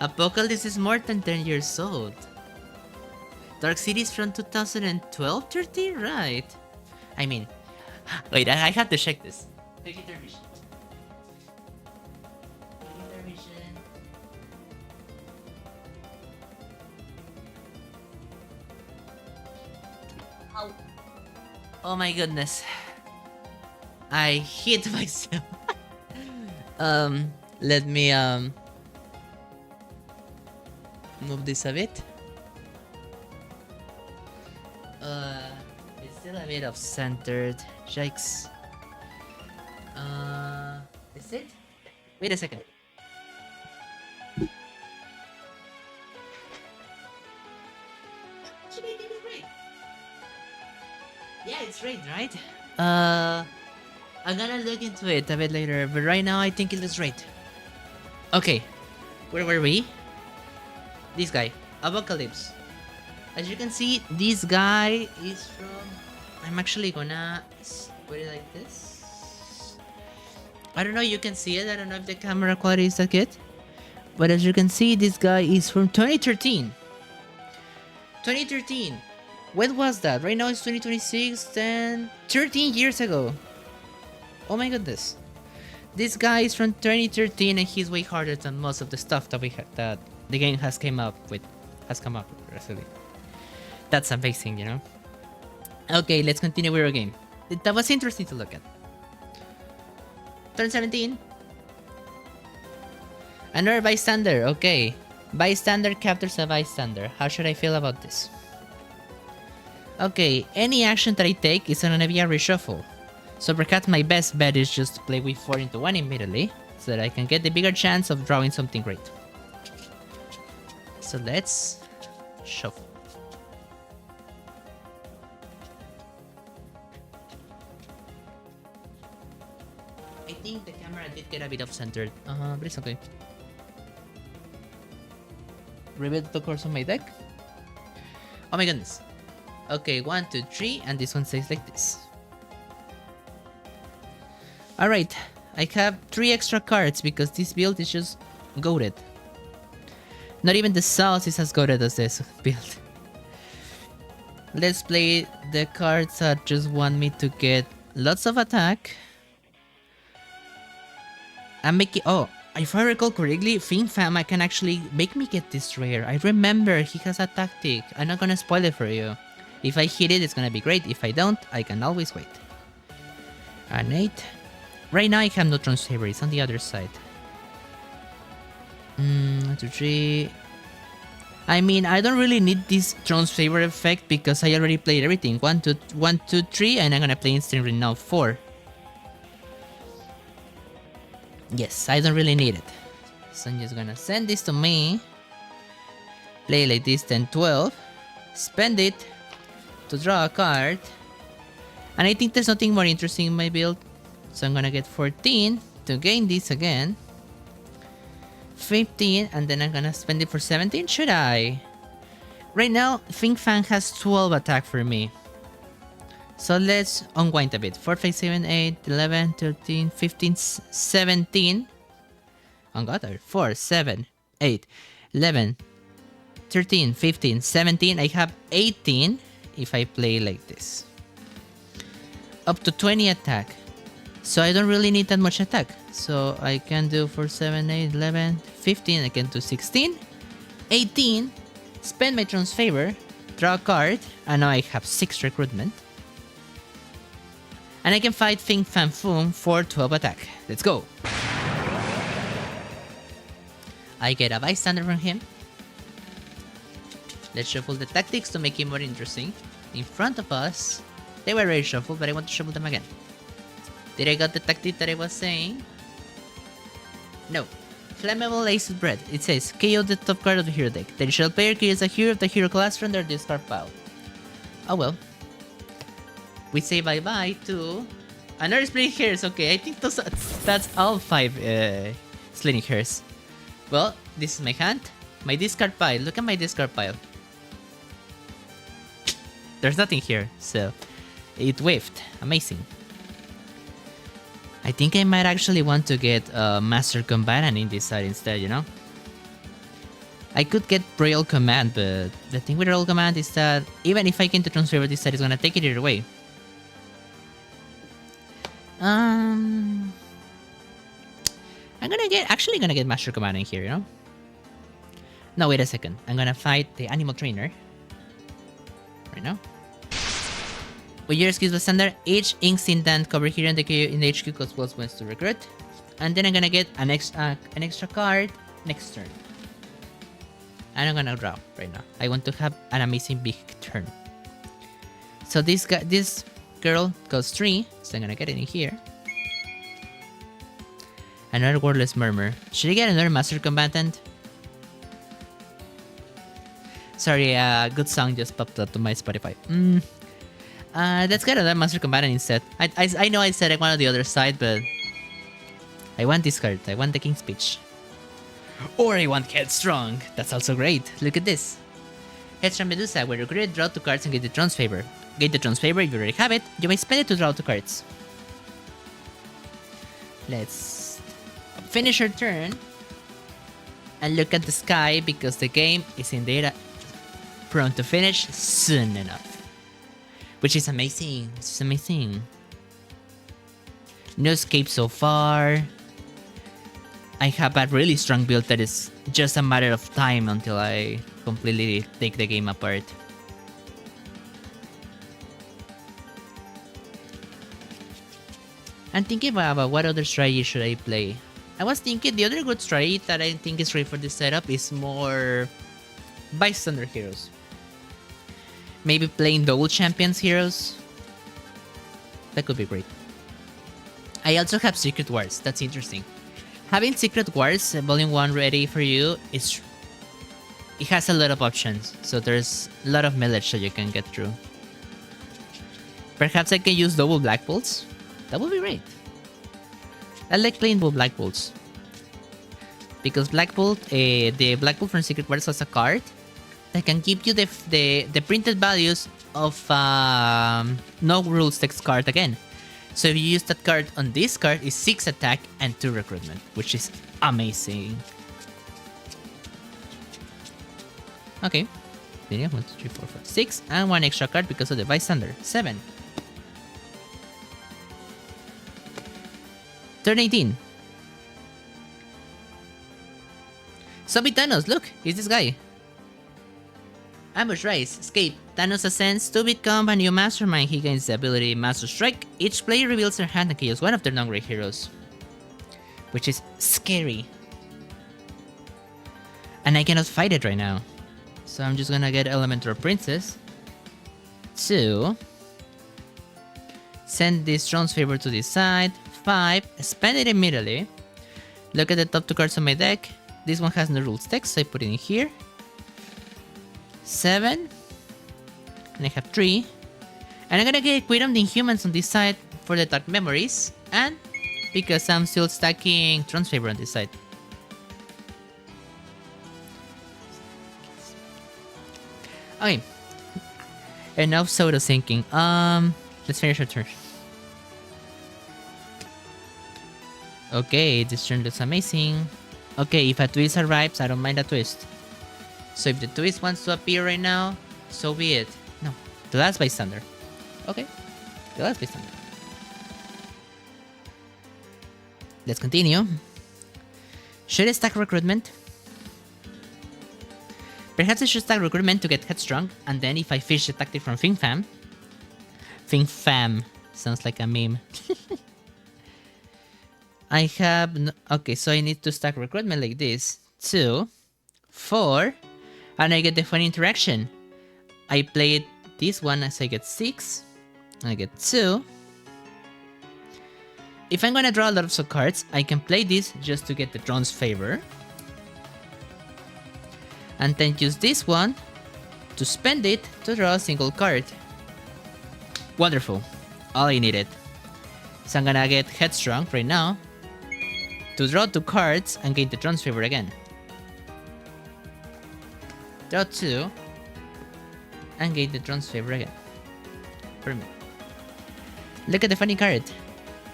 Apocalypse is more than 10 years old. Dark City is from 2012, 13? Right. I mean, wait, I have to check this. Take intermission. Oh my goodness. I hit myself. Let me move this a bit. It's still a bit off-centered. Yikes. Is it? Wait a second. Yeah, it's right? I'm gonna look into it a bit later, but right now I think it looks right. Okay, where were we? This guy, Apocalypse. As you can see, this guy is from... I'm actually gonna put it like this. I don't know, you can see it. I don't know if the camera quality is that good. But as you can see, this guy is from 2013. 2013. When was that? Right now it's 2026, then 13 years ago. Oh my goodness. This guy is from 2013 and he's way harder than most of the stuff that that the game has come up with recently. That's amazing, you know? Okay, let's continue with our game. That was interesting to look at. Turn 17. Another bystander, okay. Bystander captures a bystander. How should I feel about this? Okay, any action that I take is gonna be a reshuffle. So perhaps my best bet is just to play with 4 into 1 immediately, so that I can get the bigger chance of drawing something great. So let's shuffle. I think the camera did get a bit off-centered, but it's okay. Reveal the course of my deck. Oh my goodness. Okay, 1, 2, 3, and this one says like this. Alright, I have 3 extra cards because this build is just goated. Not even the sauce is as goated as this build. Let's play the cards that just want me to get lots of attack. And make it. Oh, if I recall correctly, Fang can actually make me get this rare. I remember he has a tactic. I'm not gonna spoil it for you. If I hit it, it's gonna be great. If I don't, I can always wait. An 8. Right now I have no Tron's Favor, it's on the other side. 1, 2, 3. I mean, I don't really need this Tron's Favor effect because I already played everything. 1, 2, 1, 2, 3, and I'm gonna play instantly now 4. Yes, I don't really need it. So I'm just gonna send this to me. Play like this, 10, 12. Spend it to draw a card. And I think there's nothing more interesting in my build. So I'm gonna get 14 to gain this again. 15, and then I'm gonna spend it for 17, should I? Right now, Fang has 12 attack for me. So let's unwind a bit. 4, 5, 7, 8, 11, 13, 15, 17. Oh god, 4, 7, 8, 11, 13, 15, 17. I have 18 if I play like this. Up to 20 attack. So I don't really need that much attack. So I can do 4, 7, 8, 11, 15. I can do 16, 18. Spend my Tron's Favor. Draw a card. And now I have 6 recruitment. And I can fight Fing Fan Foom for 12 attack. Let's go. I get a bystander from him. Let's shuffle the tactics to make it more interesting. In front of us, they were already shuffled, but I want to shuffle them again. Did I got the tactic that I was saying? No. Flammable Acid Bread. It says, KO the top card of the hero deck. The initial player kills a hero of the hero class from their discard pile. Oh well. We say bye-bye to another Splitting Hairs. Okay, I think that's all 5 Splitting Hairs. Well, this is my hand. My discard pile. Look at my discard pile. There's nothing here, so it whiffed. Amazing. I think I might actually want to get Master Combatant in this side instead, you know? I could get Royal Command, but the thing with Royal Command is that even if I can transfer this side, it's gonna take it either way. I'm actually gonna get Master Command in here, you know? No, wait a second. I'm gonna fight the Animal Trainer. Right now. With your skills standard, each instant cover here in the HQ costs plus points to recruit. And then I'm gonna get an extra card next turn. And I'm gonna draw right now. I want to have an amazing big turn. So this girl costs 3, so I'm gonna get it in here. Another Wordless Murmur. Should I get another Master Combatant? Sorry, a good song just popped up to my Spotify. Let's get another Master Combatant instead. I know I said I wanted the other side, but I want this card. I want the King's Speech. Or I want Headstrong. That's also great. Look at this. Headstrong Medusa, where you create, draw 2 cards and get the Tron's Favor. Get the Tron's Favor if you already have it. You may spend it to draw 2 cards. Let's finish our turn and look at the sky because the game is indeed prone to finish soon enough. Which is amazing. This is amazing. No escape so far. I have a really strong build that is just a matter of time until I completely take the game apart. I'm thinking about what other strategy should I play. I was thinking the other good strategy that I think is great for this setup is more bystander heroes. Maybe playing double champions heroes. That could be great. I also have Secret Wars. That's interesting. Having Secret Wars Volume 1 ready for you is... It has a lot of options, so there's a lot of millage that you can get through. Perhaps I can use double Black Bolts? That would be great. I like playing double Black Bolts. Because Black Bolt, the Black Bolt from Secret Wars has a card that can give you the printed values of no rules text card again. So if you use that card on this card, it's 6 attack and 2 recruitment, which is amazing. Okay. 1, 2, 3, 4, 5, 6, and 1 extra card because of the bystander. 7. Turn 18. Zombie Thanos, look, he's this guy. Ambush Rise, escape. Thanos ascends to become a new mastermind. He gains the ability Master Strike. Each player reveals their hand and kills one of their non-great heroes. Which is scary. And I cannot fight it right now. So I'm just gonna get Elemental Princess to send this Throne's Favor to this side. 5, spend it immediately. Look at the top 2 cards on my deck. This one has no rules text, so I put it in here. 7, and I have 3. And I'm gonna get Quidam the Inhumans on this side for the Dark Memories, and because I'm still stacking Throne's Favor on this side. Okay. Enough pseudo thinking. Let's finish our turn. Okay, this turn looks amazing. Okay, if a twist arrives, I don't mind a twist. So if the twist wants to appear right now, so be it. No, the last bystander. Okay, the last bystander. Let's continue. Should I stack recruitment? Perhaps I should stack recruitment to get headstrong, and then if I fish the tactic from Fing Fam sounds like a meme. I have okay, so I need to stack recruitment like this. 2, 4, and I get the funny interaction. I played this one as I get 6, I get 2. If I'm gonna draw a lot of cards, I can play this just to get the Throne's Favor. And then use this one to spend it to draw a single card. Wonderful. All I needed. So I'm gonna get Headstrong right now to draw 2 cards and gain the Throne's Favor again. Draw 2 and gain the Throne's Favor again. For me. Look at the funny card.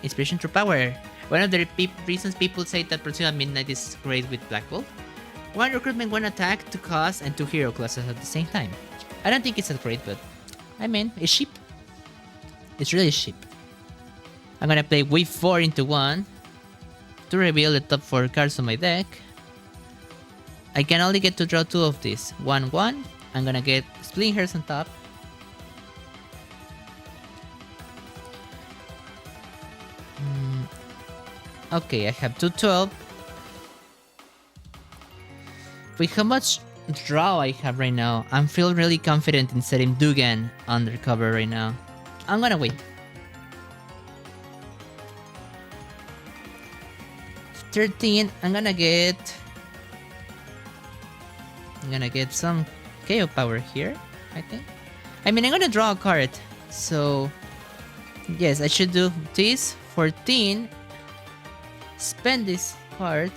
Inspiration through power. One of the reasons people say that Pursuit at Midnight is great with Black Bolt. 1 recruitment, 1 attack, 2 cost, and 2 hero classes at the same time. I don't think it's that great, but I mean, it's cheap. It's really cheap. I'm gonna play Wave 4 into 1 to reveal the top 4 cards on my deck. I can only get to draw 2 of these. 1, 1. I'm gonna get Splitting Hairs on top. Okay, I have 2, 12. With how much draw I have right now, I'm feeling really confident in setting Dugan undercover right now. I'm gonna wait. 13, I'm gonna get some KO power here, I think. I mean, I'm gonna draw a card, so yes, I should do this. 14, spend this card.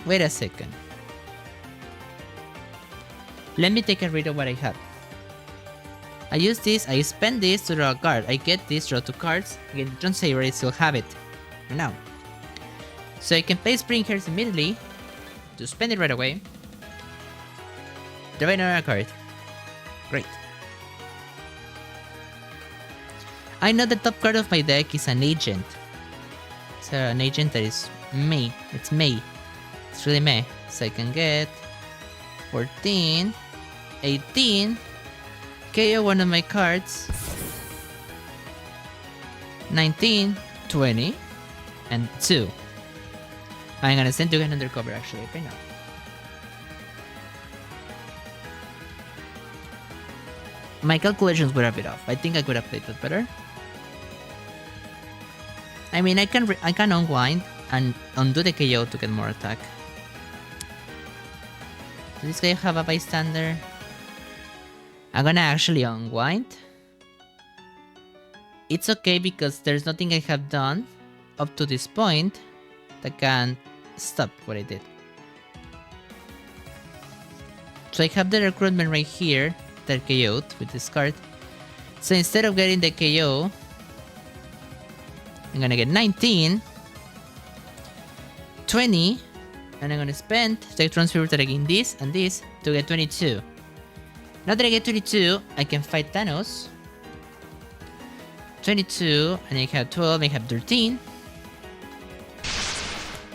Wait a second. Let me take a read of what I have. I use this, I spend this to draw a card. I get this, draw 2 cards. Again, the Throne's Favor, I still have it. Now. So I can play Spring Hairs immediately to spend it right away. Draw another card. Great. I know the top card of my deck is an agent. It's an agent that is May. It's May. It's really May. So I can get 14, 18, KO one of my cards, 19, 20, and 2. I'm gonna send Dugan undercover actually right now. My calculations were a bit off. I think I could have played that better. I mean, I can unwind and undo the KO to get more attack. Does this guy have a bystander? I'm gonna actually unwind. It's okay because there's nothing I have done up to this point that can stop what I did. So I have the recruitment right here that KO'd with this card. So instead of getting the KO, I'm gonna get 19, 20, and I'm gonna spend the transfer to gain this and this to get 22. Now that I get 22, I can fight Thanos. 22, and I have 12, I have 13.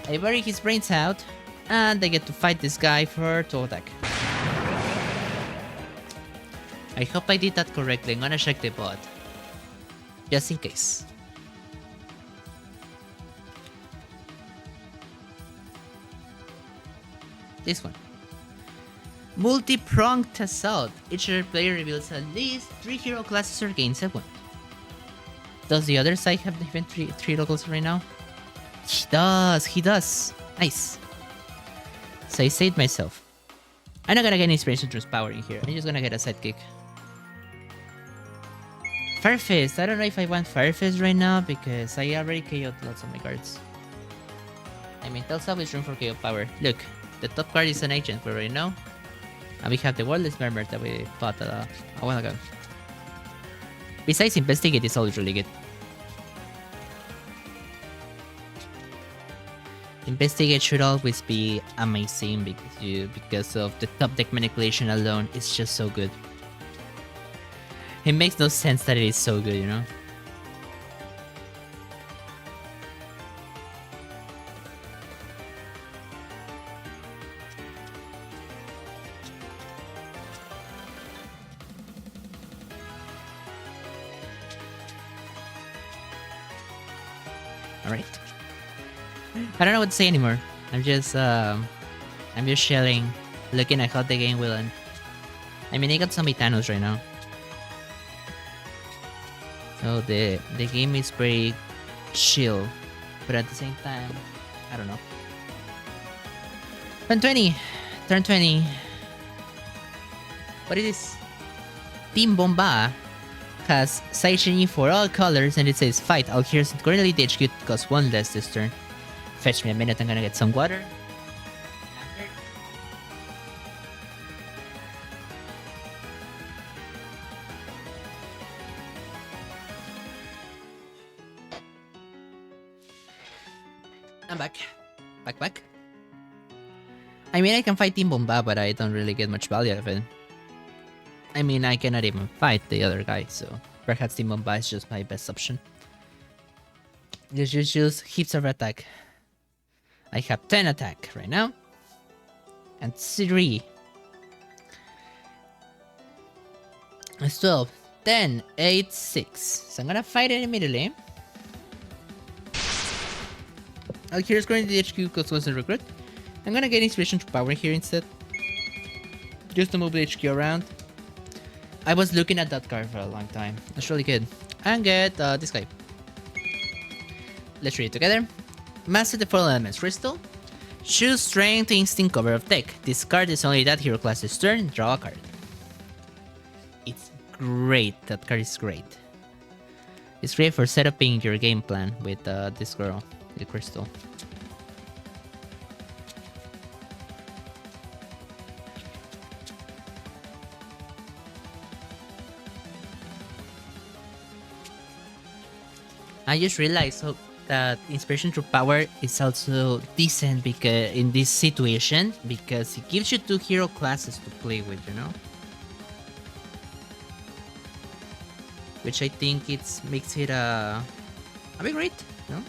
I bury his brains out, and I get to fight this guy for 2 attack. I hope I did that correctly. I'm gonna check the bot. Just in case. This one. Multi-pronged assault. Each player reveals at least 3 hero classes or gains a wound. Does the other side have even 3 hero classes right now? He does. Nice. So I saved myself. I'm not gonna get inspiration through power in here. I'm just gonna get a sidekick. Firefist. I don't know if I want Firefist right now because I already KO'd lots of my cards. I mean, there's always room for KO power. Look, the top card is an agent, we already know. And we have the Wordless Mermaid that we fought a while ago. Besides, Investigate is always really good. Investigate should always be amazing because of the top deck manipulation alone. It's just so good. It makes no sense that it is so good, you know? Alright. I don't know what to say anymore. I'm just shelling, looking at how the game will end. I mean, I got zombie Thanos right now. So the game is very chill, but at the same time, I don't know. Turn 20. Turn 20. What is this? Team Bomba has side changing for all colors and it says fight. All heroes currently the HQ cost 1 less this turn. Fetch me a minute, I'm gonna get some water. I'm back. Back. I mean, I can fight Team Bomba, but I don't really get much value out of it. I mean, I cannot even fight the other guy, so perhaps Team Bomba is just my best option. Just heaps of attack. I have 10 attack right now. And 3. It's 12. 10, 8, 6. So I'm gonna fight it immediately. Here's going to the HQ because was a recruit. I'm gonna get inspiration to power here instead. Just to move the HQ around. I was looking at that card for a long time. That's really good. And get this guy. Let's read it together. Master the 4 elements crystal. Choose strength, instinct, cover of deck. This card is only that hero class's turn. Draw a card. It's great. That card is great. It's great for setuping your game plan with this girl, the crystal. I just realized that inspiration through power is also decent because in this situation because it gives you 2 hero classes to play with, you know, which I think makes it a bit great, you know.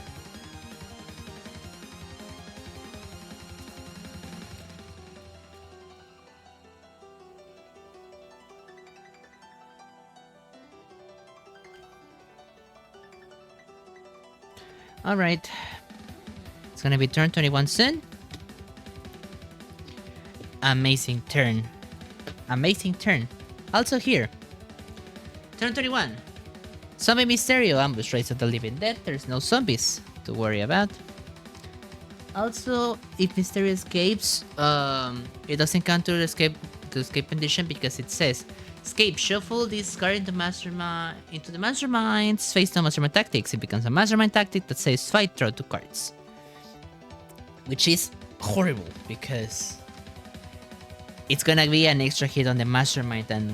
Alright. It's gonna be turn 21 soon. Amazing turn. Amazing turn. Also here. Turn 21. Zombie Mysterio, Ambush, Rise of the Living Dead. There's no zombies to worry about. Also, if Mysterio escapes, it doesn't count to the escape condition because it says escape, shuffle this card into the mastermind's face no mastermind tactics. It becomes a mastermind tactic that says fight, draw 2 cards. Which is horrible because it's gonna be an extra hit on the mastermind and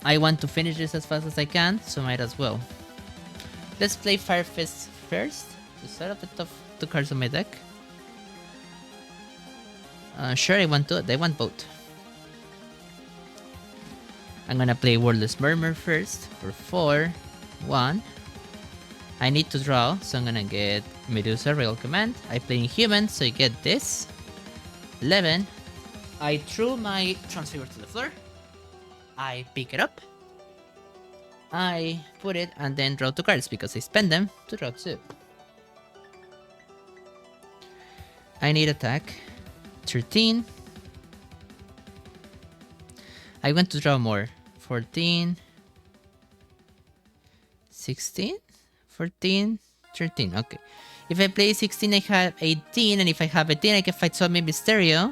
I want to finish this as fast as I can, so might as well. Let's play Fire Fist first to set up the top 2 cards on my deck. Sure, I want both. I'm gonna play Wordless Murmur first for 4, 1. I need to draw, so I'm gonna get Medusa Real Command. I play Inhuman, so I get this. 11. I threw my Transfigure to the floor. I pick it up. I put it and then draw 2 cards because I spend them to draw 2. I need attack. 13. I want to draw more. 14. 16. 14. 13. Okay. If I play 16, I have 18. And if I have 18, I can fight Zombie Mysterio.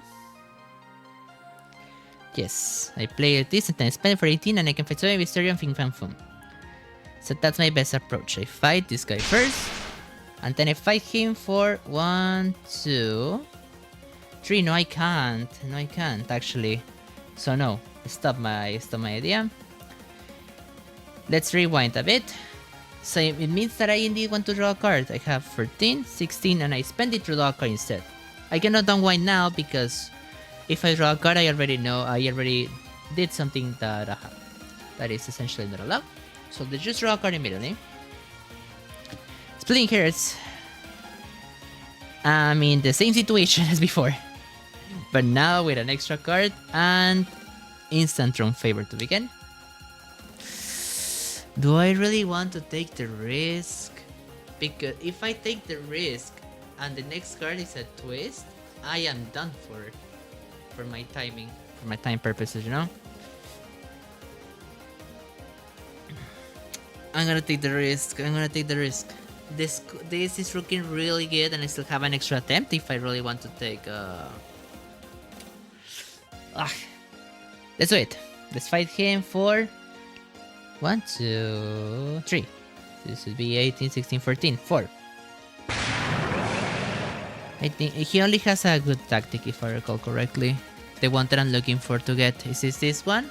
Yes. I play this and then I spend it for 18 and I can fight Zombie Mysterio and Fing Fang Foom. So that's my best approach. I fight this guy first. And then I fight him for 1, 2, 3. No, I can't. No, I can't actually. So no. Stop my idea. Let's rewind a bit. So it means that I indeed want to draw a card. I have 14, 16, and I spend it to draw a card instead. I cannot unwind now because if I draw a card, I already did something that is essentially not allowed. So let's just draw a card immediately. Splitting Hairs. I'm in the same situation as before, but now with an extra card and instant Throne Favor to begin. Do I really want to take the risk? Because if I take the risk and the next card is a twist, I am done for my timing, for my time purposes, you know? I'm gonna take the risk. This is looking really good and I still have an extra attempt if I really want to take let's do it. Let's fight him for 1, 2, 3. This would be 18, 16, 14, 4. I think he only has a good tactic if I recall correctly. The one that I'm looking for to get. Is this one?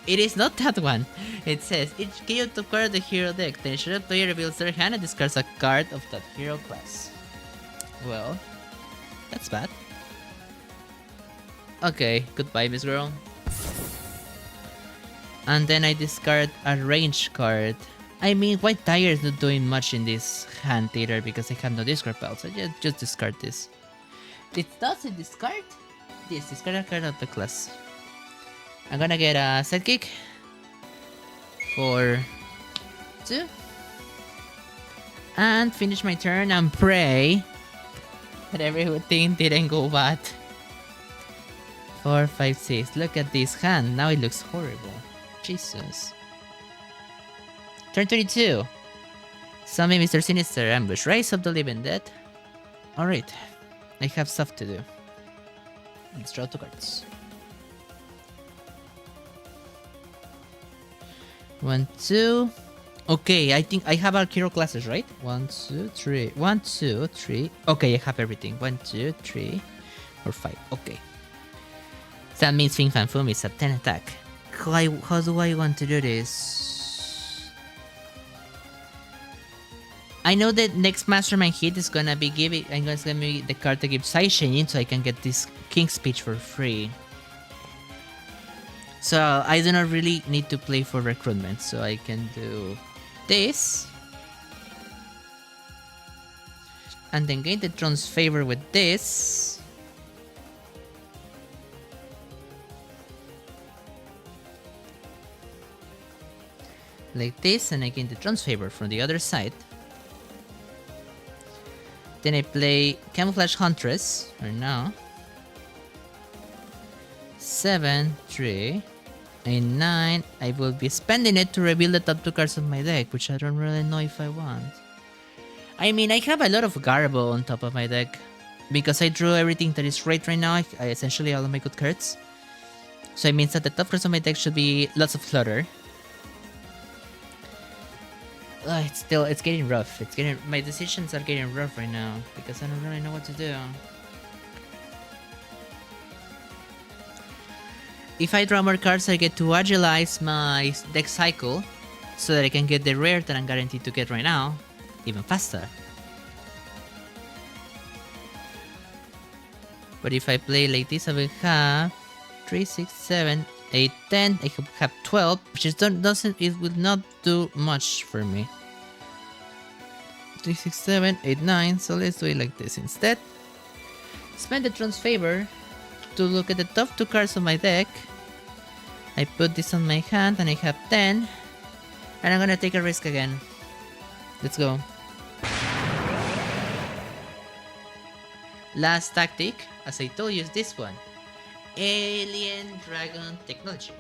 It is not that one. It says each KO top card of the hero deck. Then should a player reveals their hand and discards a card of that hero class. Well, that's bad. Okay, goodbye, Miss Girl. And then I discard a range card. I mean, White Tiger is not doing much in this hand either because I have no discard pile, so just discard this. It doesn't discard? Yes, discard a card of the class. I'm gonna get a sidekick for 2. And finish my turn and pray that everything didn't go bad. 4, 5, 6. Look at this hand. Now it looks horrible. Jesus. Turn 22. Summon Mr. Sinister, Ambush, Rise of the Living Dead. Alright. I have stuff to do. Let's draw 2 cards. 1, 2. Okay, I think I have our hero classes, right? 1, 2, 3. 1, 2, 3. Okay, I have everything. 1, 2, 3, 4, 5. Okay. So that means Fing Fan Foom is a 10 attack. How do I want to do this? I know that next Mastermind hit is gonna be the card to give Side Changing so I can get this King's Speech for free. So I do not really need to play for recruitment, so I can do this. And then gain the Throne's favor with this. Like this, and I gain the Throne's favor from the other side. Then I play Camouflage Huntress, right now. 7, 3, In 9, I will be spending it to reveal the top 2 cards of my deck, which I don't really know if I want. I mean, I have a lot of Garbo on top of my deck. Because I drew everything that is right now, I essentially all of my good cards. So it means that the top cards of my deck should be lots of clutter. It's getting rough. My decisions are getting rough right now because I don't really know what to do. If I draw more cards, I get to agilize my deck cycle so that I can get the rare that I'm guaranteed to get right now even faster. But if I play like this, I will have 3, 6, 7, 8, 10. I have 12, which is it will not do much for me. 3, 6, 7, 8, 9. So let's do it like this instead. Spend the Tron's Favor to look at the top 2 cards of my deck. I put this on my hand and I have 10. And I'm gonna take a risk again. Let's go. Last tactic, as I told you, is this one. Alien Dragon Technology.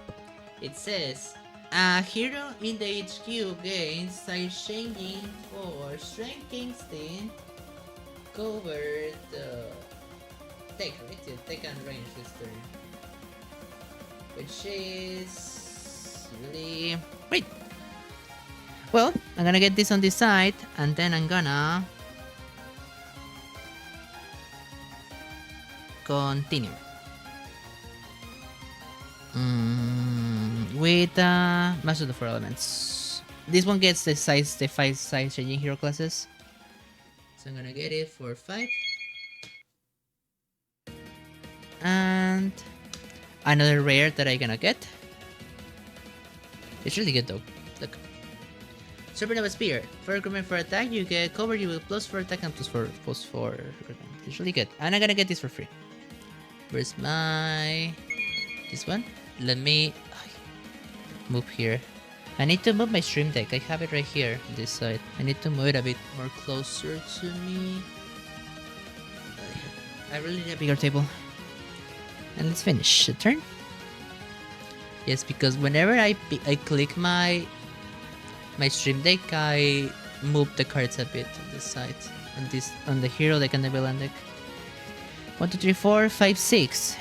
It says, a hero in the HQ gains side changing for Strength Instinct cover the tech, right? Tech and range this turn. Which is really... Wait! Well, I'm gonna get this on this side, and then I'm gonna... continue. With Master of the 4 Elements. This one gets the 5 size changing hero classes. So I'm gonna get it for 5. And another rare that I'm gonna get. It's really good though. Look. Supernova Spear. For recruitment for attack, you get cover you with +4 attack and +4. It's really good. And I'm gonna get this for free. Where's my... this one? Let me move here. I need to move my stream deck. I have it right here on this side. I need to move it a bit more closer to me. I really need a bigger table. And let's finish the turn. Yes, because whenever I click my stream deck, I move the cards a bit on this side. On the hero deck and the villain deck. 1, 2, 3, 4, 5, 6.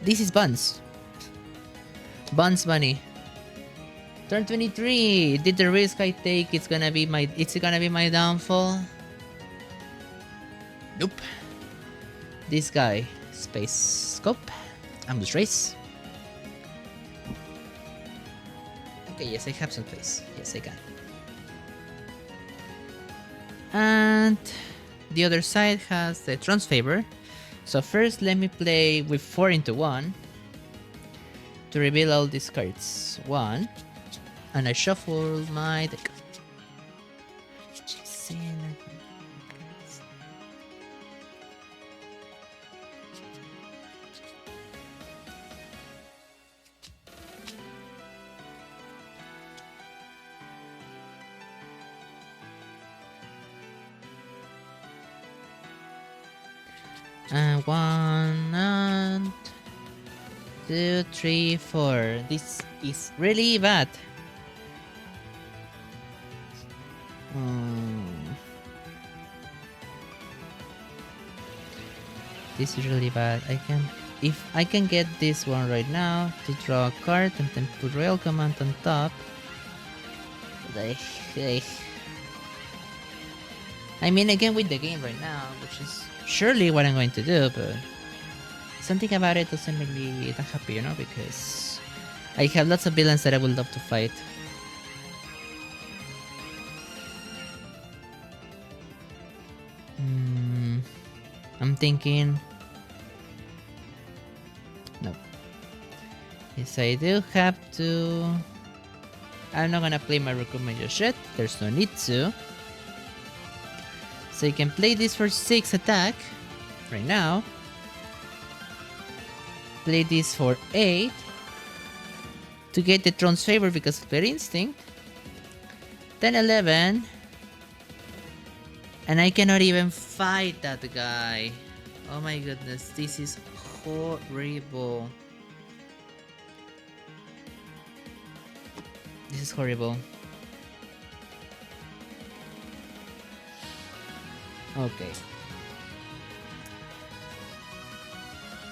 This is Buns. Buns Bunny. Turn 23. Did the risk I take? It's gonna be my downfall. Nope. This guy. Space Scope. Ambush Race. Okay, yes, I have some place. Yes, I can. And the other side has the Tron's Favor. So first, let me play with 4 into 1 to reveal all these cards. 1, and I shuffle my deck. And 1 and 2, 3, 4. This is really bad. This is really bad. If I can get this one right now to draw a card and then put Royal Command on top. I mean, I can win the game right now, which is surely what I'm going to do, but something about it doesn't make me that happy, you know, because I have lots of villains that I would love to fight. I'm thinking... no. Yes, I do have to... I'm not gonna play my recruitment just yet, there's no need to. So you can play this for 6 attack right now. Play this for 8 to get the Tron's Favor because of their instinct. Then 11. And I cannot even fight that guy. Oh my goodness, this is horrible. This is horrible. Okay.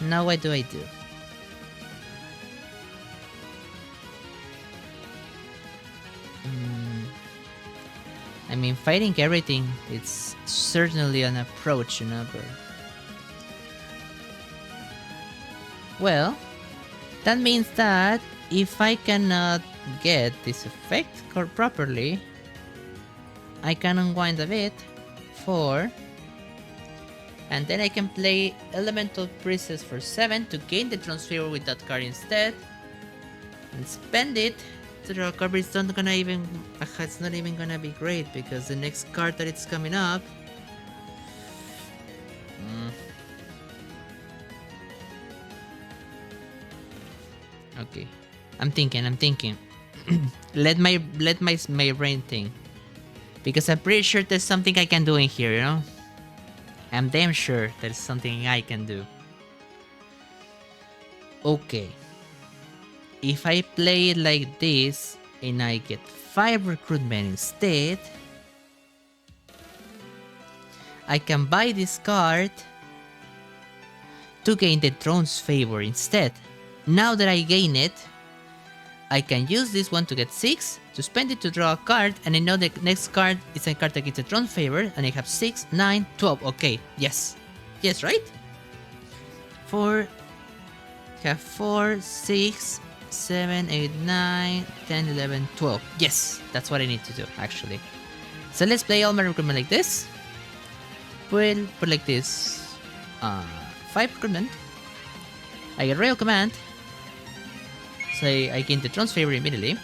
Now what do I do? I mean, fighting everything, it's certainly an approach, you know, but... Well, that means that if I cannot get this effect properly, I can unwind a bit for... And then I can play Elemental Priestess for 7 to gain the Transfer with that card instead. And spend it to draw a card, but it's not gonna even... It's not even gonna be great because the next card that it's coming up... Okay. I'm thinking. let my brain think. Because I'm pretty sure there's something I can do in here, you know? I'm damn sure there's something I can do. Okay. If I play it like this, and I get 5 recruitment instead, I can buy this card to gain the throne's favor instead. Now that I gain it, I can use this one to get 6, to spend it to draw a card, and I know the next card is a card that gets a throne favor, and I have 6, 9, 12. Okay, yes. Yes, right? 4, have 4, 6, 7, 8, 9, 10, 11, 12. Yes, that's what I need to do, actually. So let's play all my recruitment like this. We'll put like this. 5 recruitment. I get Royal Command. So I gain the throne's favor immediately.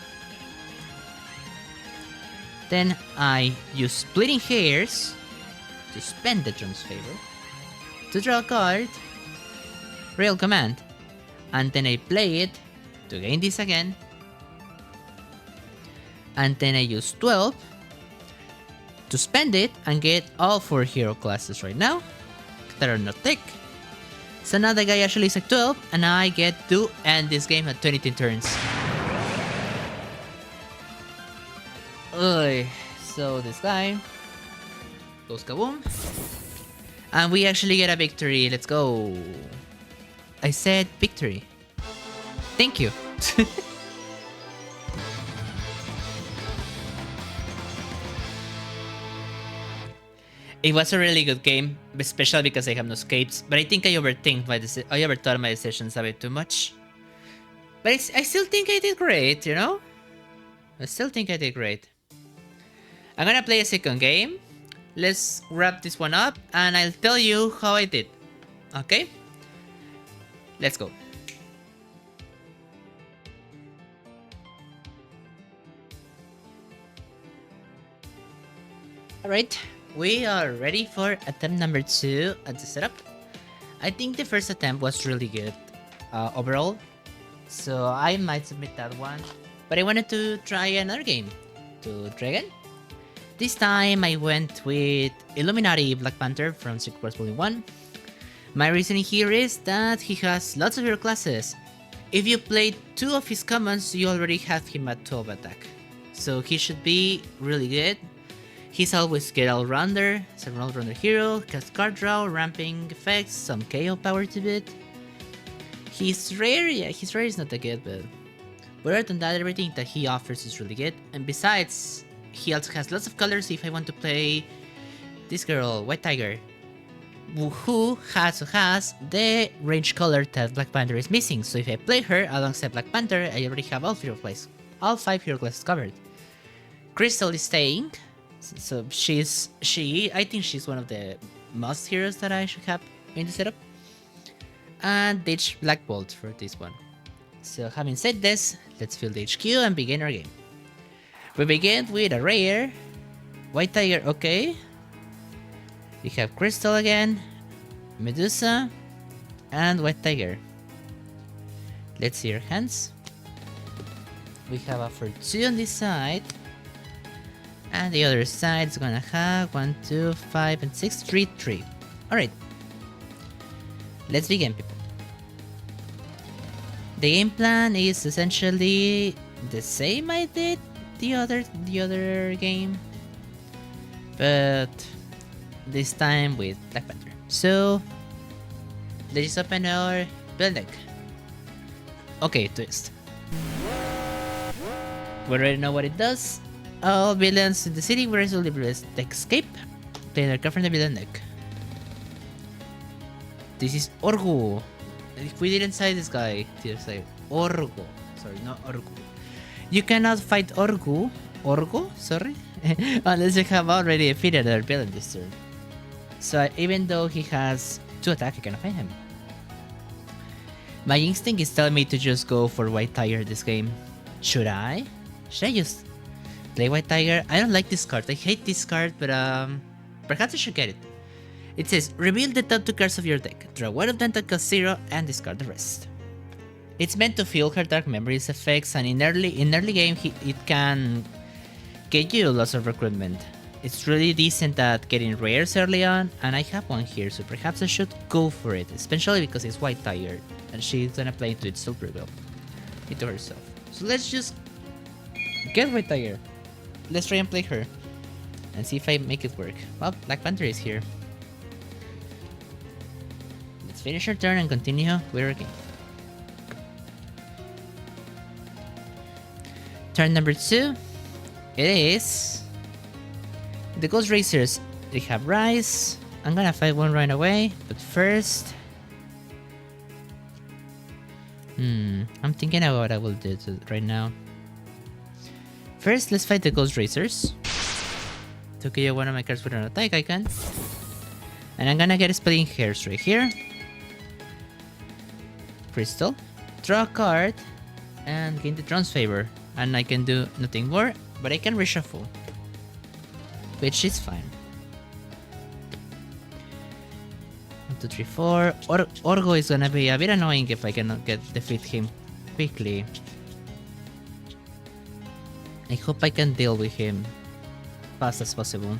Then I use Splitting Hairs to spend the throne's favor. To draw a card. Royal Command. And then I play it to gain this again. And then I use 12 to spend it and get all 4 hero classes right now that are not thick. So now the guy actually is at 12 and I get to end this game at 22 turns. Ugh. So this guy goes kaboom. And we actually get a victory. Let's go. I said victory. Thank you. It was a really good game, especially because I have no escapes. But I think I overthought my decisions a bit too much. But I still think I did great, you know? I still think I did great. I'm gonna play a second game. Let's wrap this one up and I'll tell you how I did. Okay? Let's go. Alright, we are ready for attempt number 2 at the setup. I think the first attempt was really good overall, so I might submit that one. But I wanted to try another game to Dragon. This time I went with Illuminati Black Panther from Secret Wars Volume 1. My reasoning here is that he has lots of hero classes. If you played 2 of his commons, you already have him at 12 attack. So he should be really good. He's always good all-rounder, he's an all-rounder hero, has card draw, ramping effects, some KO power to it. He's rare, yeah, his rare is not that good, but other than that, everything that he offers is really good. And besides, he also has lots of colors if I want to play this girl, White Tiger, who has the range color that Black Panther is missing. So if I play her alongside Black Panther, I already have all 5 hero classes covered. Crystal is staying. So I think she's one of the must heroes that I should have in the setup. And ditch Black Bolt for this one. So having said this, let's fill the HQ and begin our game. We begin with a rare White Tiger, okay. We have Crystal again, Medusa, and White Tiger. Let's see our hands. We have a for 2 on this side. And the other side is gonna have 1, 2, 5, and 6, 3, 3. Alright. Let's begin, people. The game plan is essentially the same I did the other game, but this time with Black Panther. So let's just open our build deck. Okay, twist. We already know what it does. All villains in the city were resolved deck escape. Play their card from the villain deck. This is Orgu. If we didn't say this guy, just say Orgu. Sorry, not Orgu. You cannot fight Orgu, sorry, unless you have already defeated our villain this turn. So even though he has 2 attack, I cannot fight him. My instinct is telling me to just go for White Tiger this game. Should I? Should I just play White Tiger? I don't like this card. I hate this card, but perhaps I should get it. It says, reveal the top 2 cards of your deck. Draw one of them to cost 0 and discard the rest. It's meant to fuel her Dark Memories effects, and in early game it can get you lots of recruitment. It's really decent at getting rares early on, and I have one here, so perhaps I should go for it, especially because it's White Tiger, and she's gonna play into it super well, into herself. So let's just get White Tiger. Let's try and play her, and see if I make it work. Well, Black Panther is here. Let's finish her turn and continue with our game. Turn number 2, it is the Ghost Racers. They have Rise. I'm gonna fight one right away, but first, I'm thinking about what I will do right now. First, let's fight the Ghost Racers. To kill one of my cards with an attack icon. And I'm gonna get Splitting Hairs right here. Crystal. Draw a card. And gain the Drone's Favor. And I can do nothing more, but I can reshuffle. Which is fine. 1, 2, 3, 4. Orgo is gonna be a bit annoying if I cannot defeat him quickly. I hope I can deal with him fast as possible.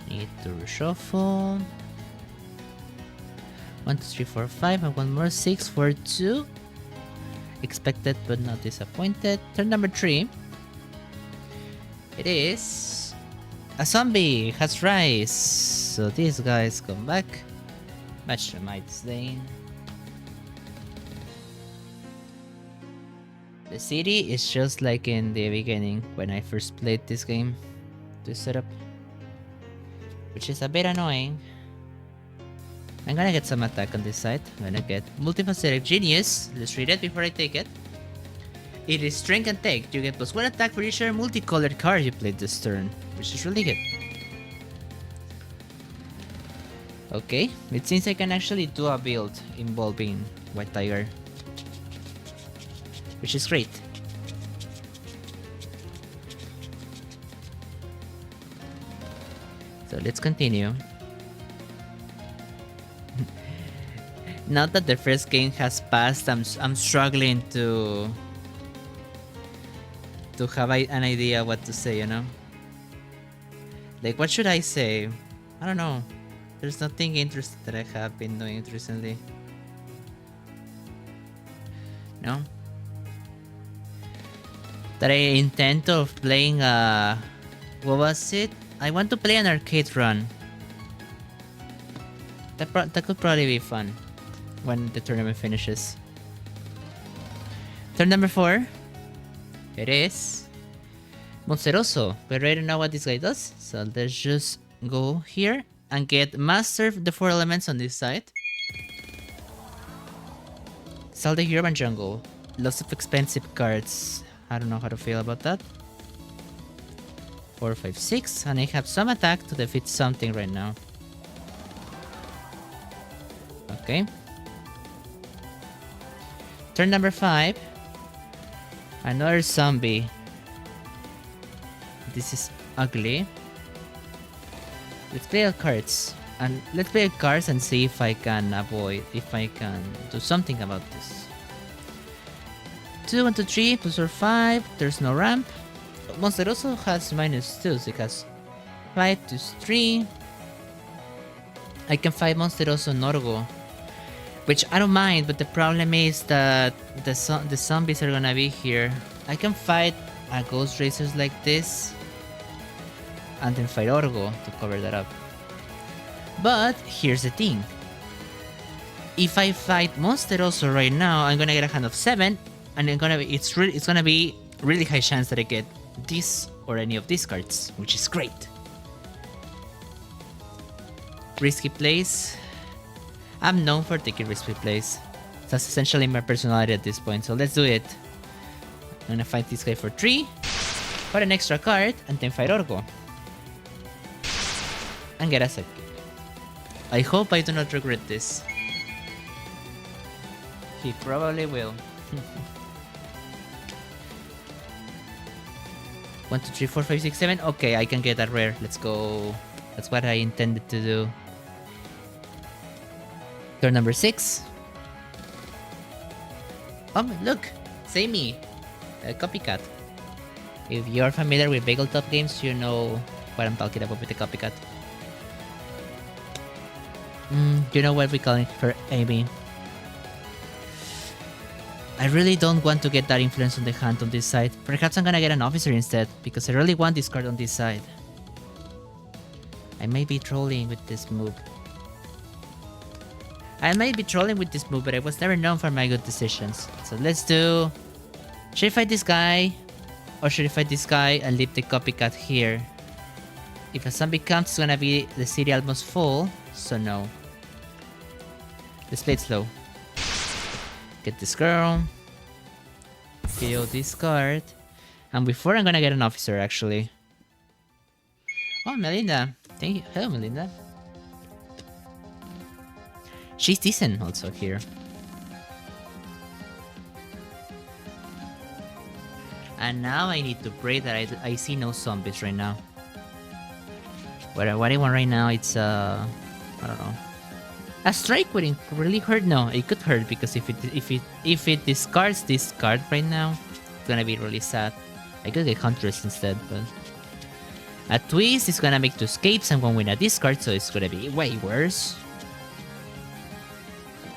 Need to reshuffle. 1, 2, 3, 4, 5, and one more 6 for 2. Expected but not disappointed. Turn number 3. It is a zombie has Rise. So these guys come back. Match the Might Stain. The city is just like in the beginning when I first played this game. This setup, which is a bit annoying. I'm gonna get some attack on this side. I'm gonna get Multifaceted Genius. Let's read it before I take it. It is Strength and Take. You get +1 attack for each multicolored card you played this turn, which is really good. Okay, it seems I can actually do a build involving White Tiger, which is great. So let's continue. Now that the first game has passed, I'm struggling to have an idea what to say, you know? Like, what should I say? I don't know. There's nothing interesting that I have been doing recently. No? That I intend of playing what was it? I want to play an arcade run. That could probably be fun when the tournament finishes. Turn number 4. It is Monsteroso. We already know what this guy does, so let's just go here and get Master the 4 elements on this side. Sell the Urban Jungle. Lots of expensive cards. I don't know how to feel about that. 4, 5, 6, and I have some attack to defeat something right now. Okay. Turn number 5. Another zombie. This is ugly. Let's play our cards. And let's play our cards and see if I can do something about this. 2, 1, 2, 3, +4, 5. There's no ramp. Monsteroso has -2, so it has 5 to 3. I can fight Monsteroso Norgo, which I don't mind, but the problem is that the zombies are gonna be here. I can fight a Ghost Racers like this, and then fight Orgo to cover that up. But here's the thing. If I fight Monsteroso right now, I'm gonna get a hand of 7, and it's gonna be really high chance that I get this or any of these cards, which is great. Risky plays. I'm known for taking risky plays. That's essentially my personality at this point, so let's do it. I'm gonna fight this guy for 3, fight an extra card, and then fight Orgo. And get a sidekick. I hope I do not regret this. He probably will. 1, 2, 3, 4, 5, 6, 7. Okay, I can get that rare. Let's go. That's what I intended to do. Turn number 6. Oh, look! Samey! A copycat. If you're familiar with Bagel Top games, you know what I'm talking about with the copycat. You know what we call it for Amy. I really don't want to get that influence on the hand on this side. Perhaps I'm gonna get an officer instead, because I really want this card on this side. I may be trolling with this move. But I was never known for my good decisions. So let's do... Should I fight this guy? Or should I fight this guy and leave the copycat here? If a zombie comes, it's gonna be the city almost full, so no. Let's play it slow. Get this girl. Kill this card. And before I'm gonna get an officer, actually. Oh, Melinda. Thank you. Hello, Melinda. She's decent also here. And now I need to pray that I see no zombies right now. What I want right now, it's I don't know. A strike wouldn't really hurt. No, it could hurt because if it discards this card right now, it's gonna be really sad. I could get Huntress instead, but a twist is gonna make 2 escapes and 1 win a discard, so it's gonna be way worse.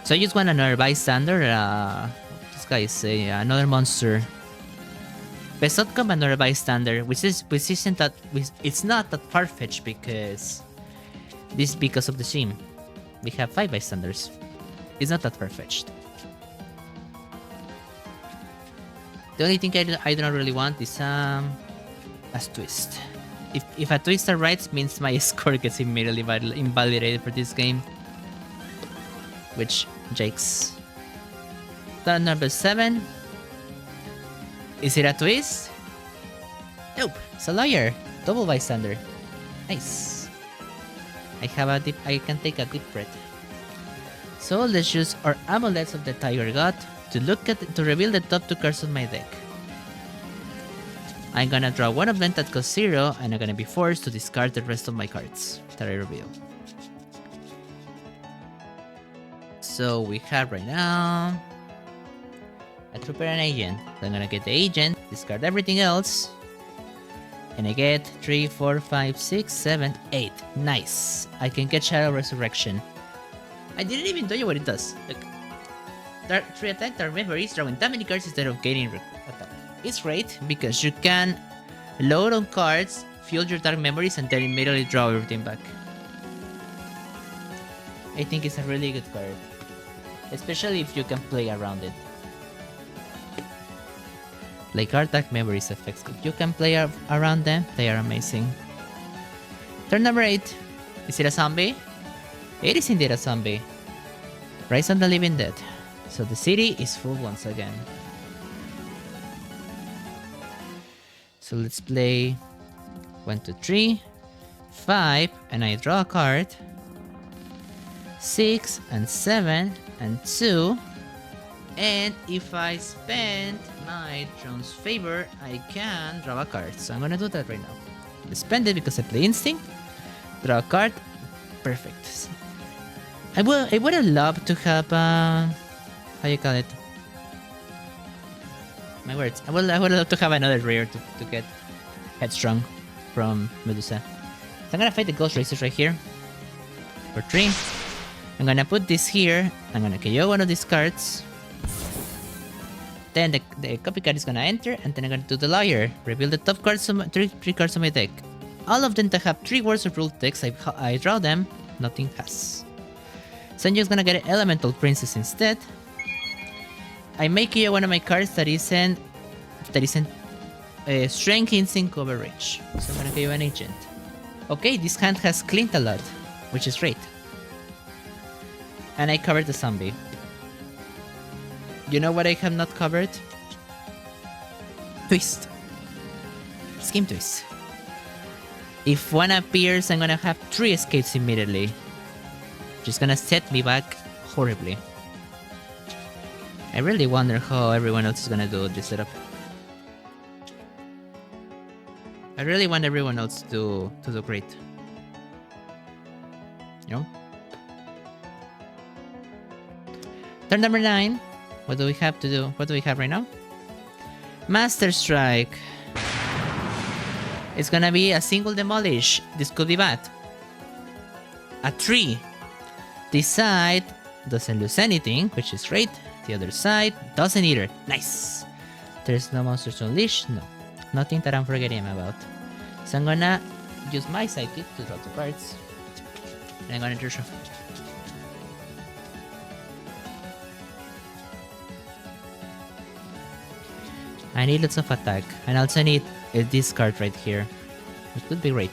So I just want another bystander. This guy is another monster. Best outcome, another bystander, it's not that far-fetched because this is because of the team. We have 5 bystanders. It's not that far-fetched. The only thing I do not really want is a twist. If a twist arrives, means my score gets immediately invalidated for this game. Which, Jake's. Turn number 7. Is it a twist? Nope, it's a liar. Double bystander. Nice. I can take a deep breath. So let's use our amulets of the Tiger God to reveal the top 2 cards of my deck. I'm gonna draw one of them that costs 0, and I'm gonna be forced to discard the rest of my cards that I reveal. So we have right now a trooper and agent. So I'm gonna get the agent, discard everything else, and I get 3, 4, 5, 6, 7, 8. Nice. I can get Shadow Resurrection. I didn't even tell you what it does. Look. Dark 3 attack, Dark Memories, drawing that many cards instead of gaining attack. It's great because you can load on cards, fuel your Dark Memories, and then immediately draw everything back. I think it's a really good card. Especially if you can play around it. Like our Dark Memories effects, if you can play around them, they are amazing. Turn number 8. Is it a zombie? It is indeed a zombie. Rise of the Living Dead. So the city is full once again. So let's play 1, 2, 3, 5, and I draw a card. 6 and 7 and 2. And if I spend my drone's favor, I can draw a card. So I'm gonna do that right now. I spend it because I play Instinct. Draw a card. Perfect. I would have loved to have how you call it? My words. I would love to have another rare to get Headstrong from Medusa. So I'm gonna fight the Ghost Racers right here. For 3. I'm gonna put this here. I'm gonna KO one of these cards. Then the copycat is gonna enter, and then I'm gonna do the Liar. Reveal the top cards, three cards on my deck. All of them that have 3 words of rule text, I draw them. Nothing has. So I'm just gonna get an Elemental Princess instead. I make KO one of my cards that isn't Strength, Instinct, Coverage. So I'm gonna KO an Agent. Okay, this hand has cleaned a lot, which is great. And I covered the zombie. You know what I have not covered? Twist. Scheme Twist. If one appears, I'm gonna have 3 escapes immediately. Which is gonna set me back horribly. I really wonder how everyone else is gonna do this setup. I really want everyone else to do great. You know? Turn number 9. What do we have to do? What do we have right now? Master Strike. It's gonna be a single demolish. This could be bad. A 3. This side doesn't lose anything, which is great. The other side doesn't either. Nice. There's no monsters to unleash? No. Nothing that I'm forgetting about. So I'm gonna use my psychic to draw 2 cards. And I'm gonna draw shuffle. I need lots of attack. And I also need this card right here. It could be great.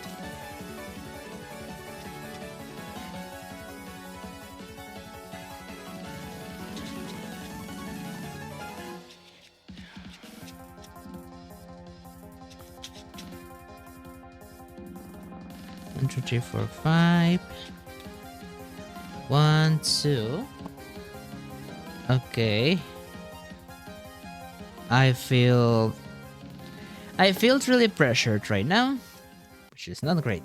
One, two, three, four, 5. 1, 2. Okay. I feel really pressured right now, which is not great.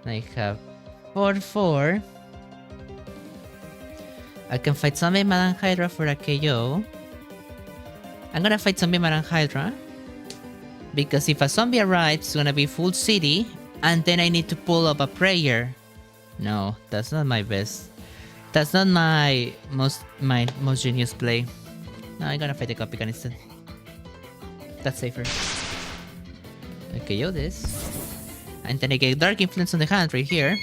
I have 4, 4. I can fight Zombie Madame Hydra for a KO. I'm gonna fight Zombie Madame Hydra because if a zombie arrives, it's gonna be full city, and then I need to pull up a prayer. No, that's not my best. That's not my most genius play. No, I'm gonna fight the copycat instead. That's safer. I KO this. And then I get Dark Influence on the hand right here.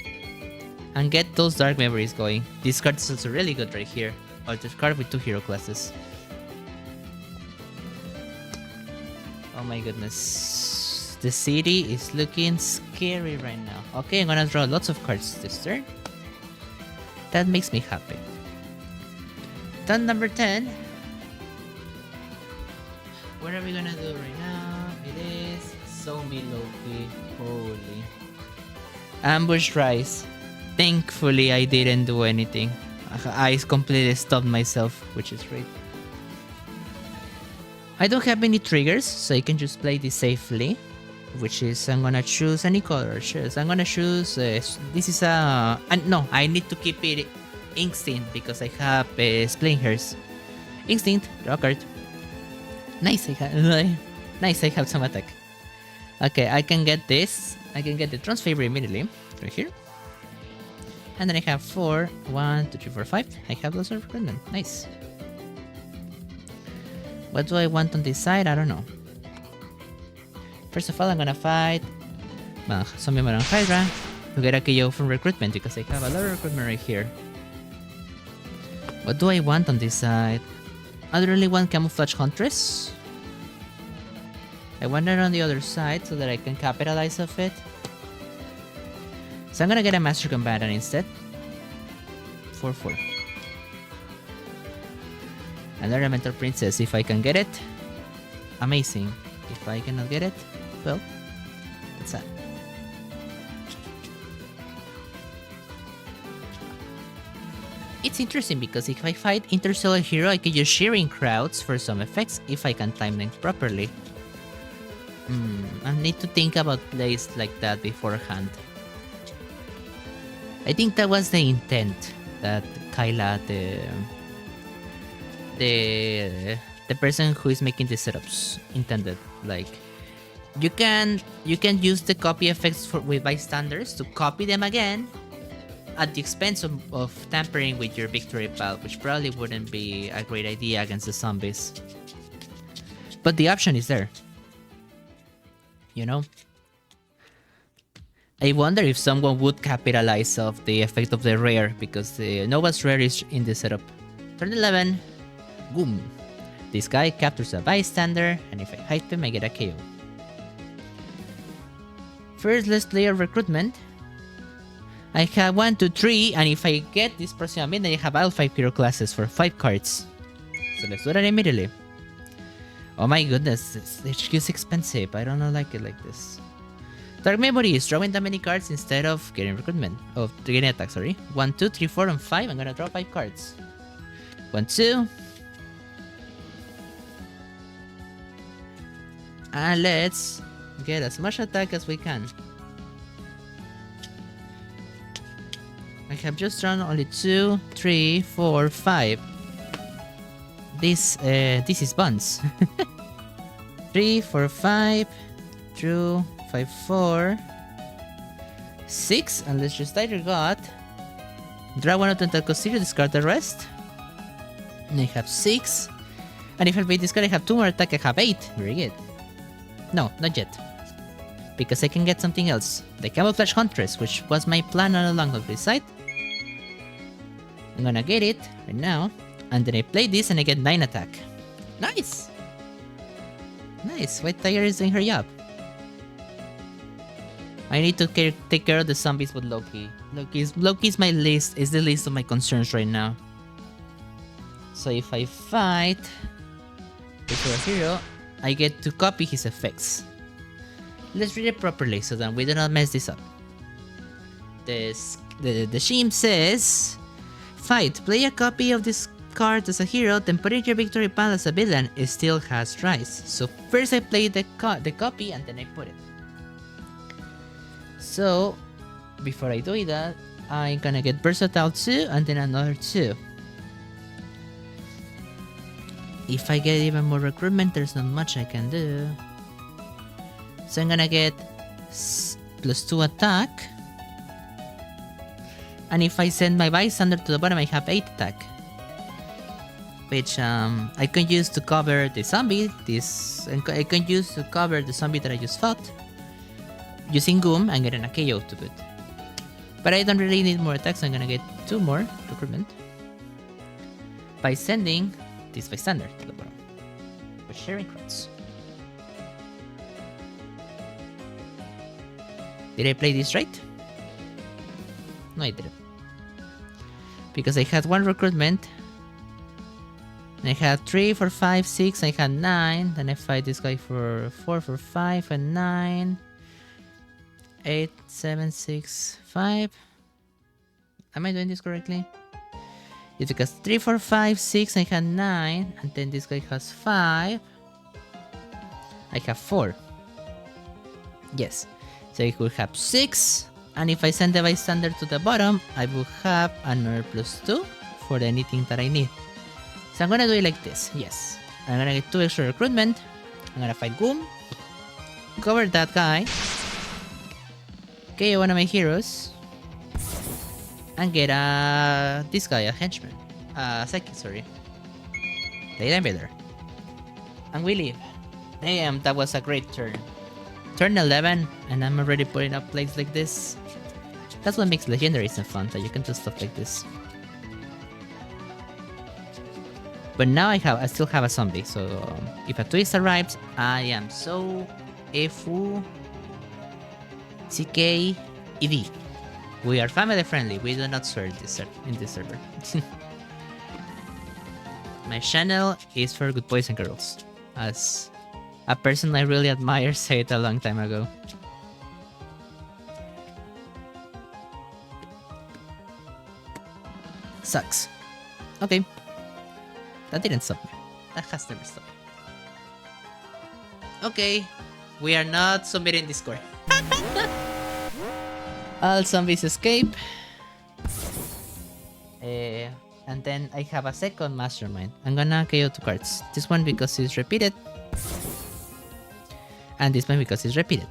And get those Dark Memories going. This card is also really good right here. Or this card with 2 hero classes. Oh my goodness. The city is looking scary right now. Okay, I'm gonna draw lots of cards this turn. That makes me happy. Turn number 10. What are we gonna do right now? It is Zombie Loki. Holy. Ambush Rise. Thankfully, I didn't do anything. I completely stopped myself, which is great. I don't have any triggers, so I can just play this safely. Which is, I'm gonna choose any color. Sure, so I'm gonna choose. This is a. No, I need to keep it Instinct because I have Splitting Hairs. Instinct, draw card. Nice, nice, I have some attack. Okay, I can get this. I can get the Transfavor immediately. Right here. And then I have 4. 1, 2, 3, 4, 5. I have those of recruitment. Nice. What do I want on this side? I don't know. First of all, I'm gonna fight Zombie Madame Hydra to get a KO from recruitment because I have a lot of recruitment right here. What do I want on this side? I don't really want Camouflage Huntress. I want it on the other side so that I can capitalize off it. So I'm gonna get a Master Combatant instead. 4, 4. An Elemental Princess if I can get it. Amazing. If I cannot get it, well, that's that. It's interesting because if I fight Interstellar Hero, I can use Shearing Crowds for some effects if I can time them properly. I need to think about plays like that beforehand. I think that was the intent that Kyla, the person who is making the setups, intended. Like, You can use the copy effects with bystanders to copy them again at the expense of tampering with your victory pile, which probably wouldn't be a great idea against the zombies. But the option is there. You know? I wonder if someone would capitalize off the effect of the rare, because the Nova's rare is in the setup. Turn 11. Boom. This guy captures a bystander, and if I hide him, I get a KO. First, let's play a recruitment. I have 1, 2, 3, and if I get this person then I have all 5 hero classes for 5 cards. So let's do that immediately. Oh my goodness, this HQ is expensive. I don't like it like this. Dark Memory is drawing that many cards instead of getting recruitment. Of getting attack, sorry. 1, 2, 3, 4, and 5. I'm gonna draw 5 cards. 1, 2. And let's get as much attack as we can. I have just drawn only 2, 3, 4, 5. This is buns. 3, 4, 5. Drew 5, 4. 6, and let's just either got. Draw 1 out until consider, discard the rest. And I have 6. And if I beat this card, I have 2 more attack, I have 8. Very good. No, not yet. Because I can get something else. The Camouflage Huntress, which was my plan all along of this side. I'm gonna get it right now. And then I play this and I get 9 attack. Nice! Nice, White Tiger is doing her job. I need to take care of the zombies with Loki. Loki's my list, is the least of my concerns right now. So if I fight before a hero, I get to copy his effects. Let's read it properly so that we do not mess this up. The Shim says, fight, play a copy of this card as a hero, then put it in your victory pile as a villain. It still has Rise. So first I play the copy and then I put it. So before I do that, I'm gonna get Versatile 2 and then another 2. If I get even more recruitment, there's not much I can do. So I'm gonna get +2 attack. And if I send my bystander to the bottom, I have 8 attack. Which I can use to cover the zombie. I can use to cover the zombie that I just fought. Using Goom and getting a KO to boot. But I don't really need more attacks, so I'm gonna get 2 more recruitment. By sending this bystander to the bottom. With sharing cards. Did I play this right? No, I didn't. Because I had 1 recruitment. And I had 3 for 5, 6, I had 9. Then I fight this guy for 4 for 5 and 9. 8, 7, 6, 5. Am I doing this correctly? It took us 3, 4, 5, 6, I had 9. And then this guy has 5. I have 4. Yes. So I could have 6. And if I send the bystander to the bottom, I will have another +2 for anything that I need. So I'm gonna do it like this. Yes. I'm gonna get 2 extra recruitment. I'm gonna fight Goom. Cover that guy. KO one of my heroes. And get this guy, a henchman. Psychic, sorry. Data Invader. And we leave. Damn, that was a great turn. Turn 11, and I'm already putting up plays like this. That's what makes legendaries so fun, that you can do stuff like this. But now I still have a zombie, so if a twist arrives, I am so Fu CKED. We are family friendly, we do not swear in this server. My channel is for good boys and girls, as a person I really admire said it a long time ago. Sucks. Okay. That didn't stop me. That has never stopped me. Okay. We are not submitting Discord. All zombies escape. And then I have a second mastermind. I'm gonna KO 2 cards. This one because it's repeated. And this one because it's repeated.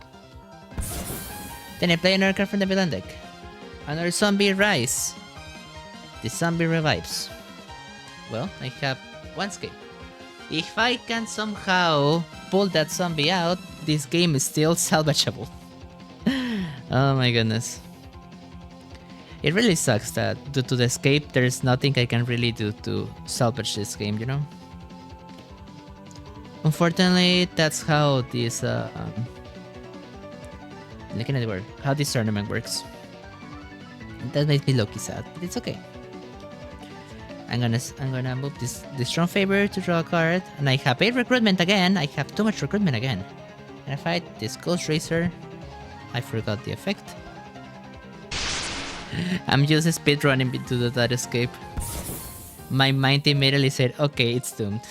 Then I play another card from the villain deck. Another zombie rise. The zombie revives. Well, I have one escape. If I can somehow pull that zombie out, this game is still salvageable. Oh my goodness. It really sucks that due to the escape, there's nothing I can really do to salvage this game, you know? Unfortunately, that's how this looking at the word, how this tournament works. That makes me low-key sad, but it's okay. I'm gonna move this strong favor to draw a card, and I have 8 recruitment again. I have too much recruitment again. And I fight this Ghost Racer. I forgot the effect. I'm just speedrunning into that escape. My mind immediately said, okay, it's doomed.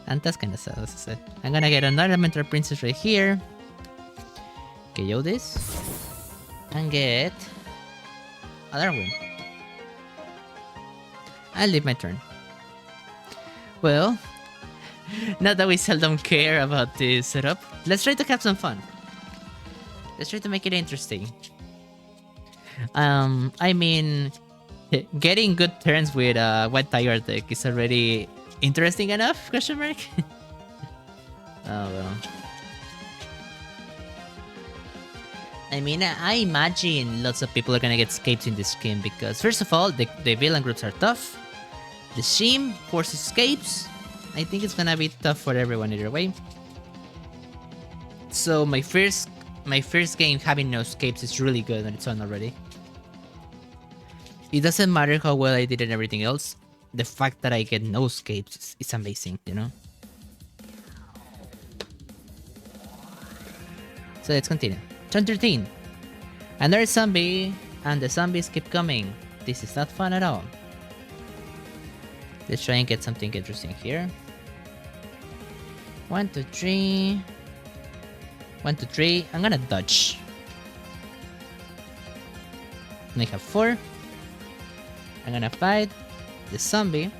And that's kinda sad, as I said. I'm gonna get another Elemental Princess right here. KO this. And get another win. I'll leave my turn. Well, now that we seldom care about this setup, let's try to have some fun. Let's try to make it interesting. I mean, getting good turns with White Tiger deck is already interesting enough? Question mark. Oh well. I mean, I imagine lots of people are gonna get escapes in this game because, first of all, the villain groups are tough. The Shim forces escapes. I think it's gonna be tough for everyone either way. So my first game having no escapes is really good on its own already. It doesn't matter how well I did and everything else. The fact that I get no escapes is amazing, you know? So let's continue. Turn 13. Another zombie, and the zombies keep coming. This is not fun at all. Let's try and get something interesting here. 1, 2, 3. 1, 2, 3. I'm gonna dodge. And I have 4. I'm gonna fight the zombie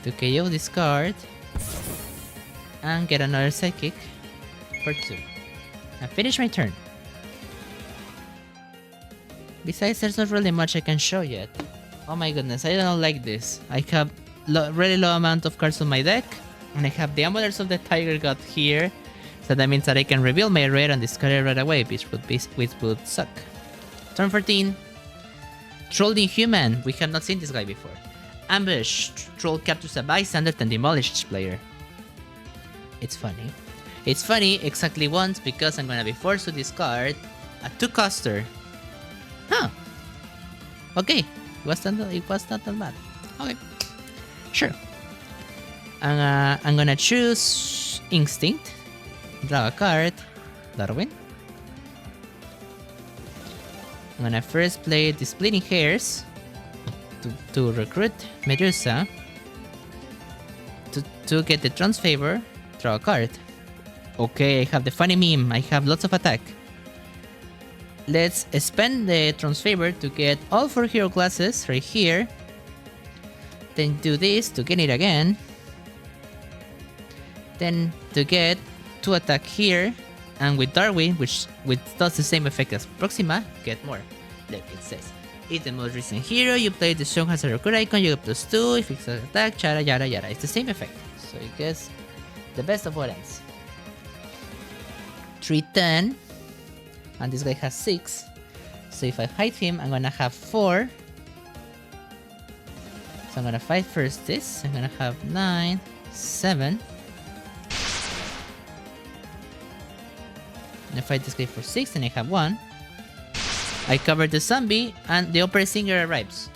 to KO this card and get another psychic for 2. And finish my turn. Besides, there's not really much I can show yet. Oh my goodness, I don't like this. I have really low amount of cards on my deck, and I have the Amulets of the Tiger God here, so that means that I can reveal my rare and discard it right away, which would suck. Turn 14. Troll the Inhuman. We have not seen this guy before. Ambush. Troll captures a bystander and demolishes player. It's funny. It's funny exactly once because I'm gonna be forced to discard a 2-coster. Huh. Okay. It was not that bad. Okay. Sure. I'm gonna choose Instinct. Draw a card. Darwin. I'm gonna first play the Splitting Hairs to recruit Medusa. To get the Trance Favor, draw a card. Okay, I have the funny meme. I have lots of attack. Let's spend the Trance Favor to get all 4 hero classes right here. Then do this to get it again. Then to get 2 attack here. And with Darwin, which does the same effect as Proxima, get more. Look, it says, it's the most recent hero, you play the strong has a recruit icon, you get +2, if it's an attack, yada yada yada. It's the same effect. So it gets the best of what ends. 310. And this guy has 6. So if I hide him, I'm gonna have 4. So I'm gonna fight first this. I'm gonna have 9, 7. I fight this guy for 6 and I have 1. I cover the zombie and the opera singer arrives.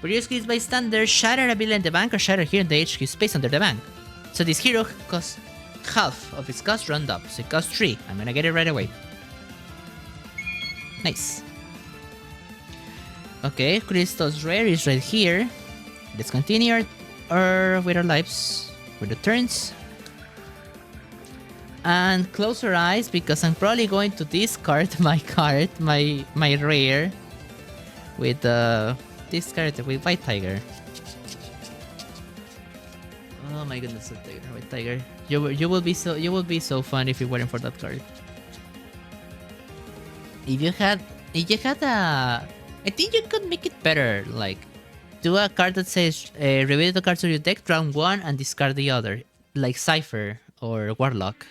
Produce keys by standard, shatter a villain in the bank or shatter here in the HQ space under the bank. So this hero costs half of its cost round up, so it costs 3. I'm gonna get it right away. Nice. Okay, Crystal's Rare is right here. Let's continue with our lives, with the turns. And close our eyes because I'm probably going to discard my card, my rare, with this card with White Tiger. Oh my goodness, White Tiger. You will be so fun if you weren't for that card. If you had a, I think you could make it better. Like, do a card that says reveal the cards of your deck, draw one, and discard the other, like Cipher or Warlock.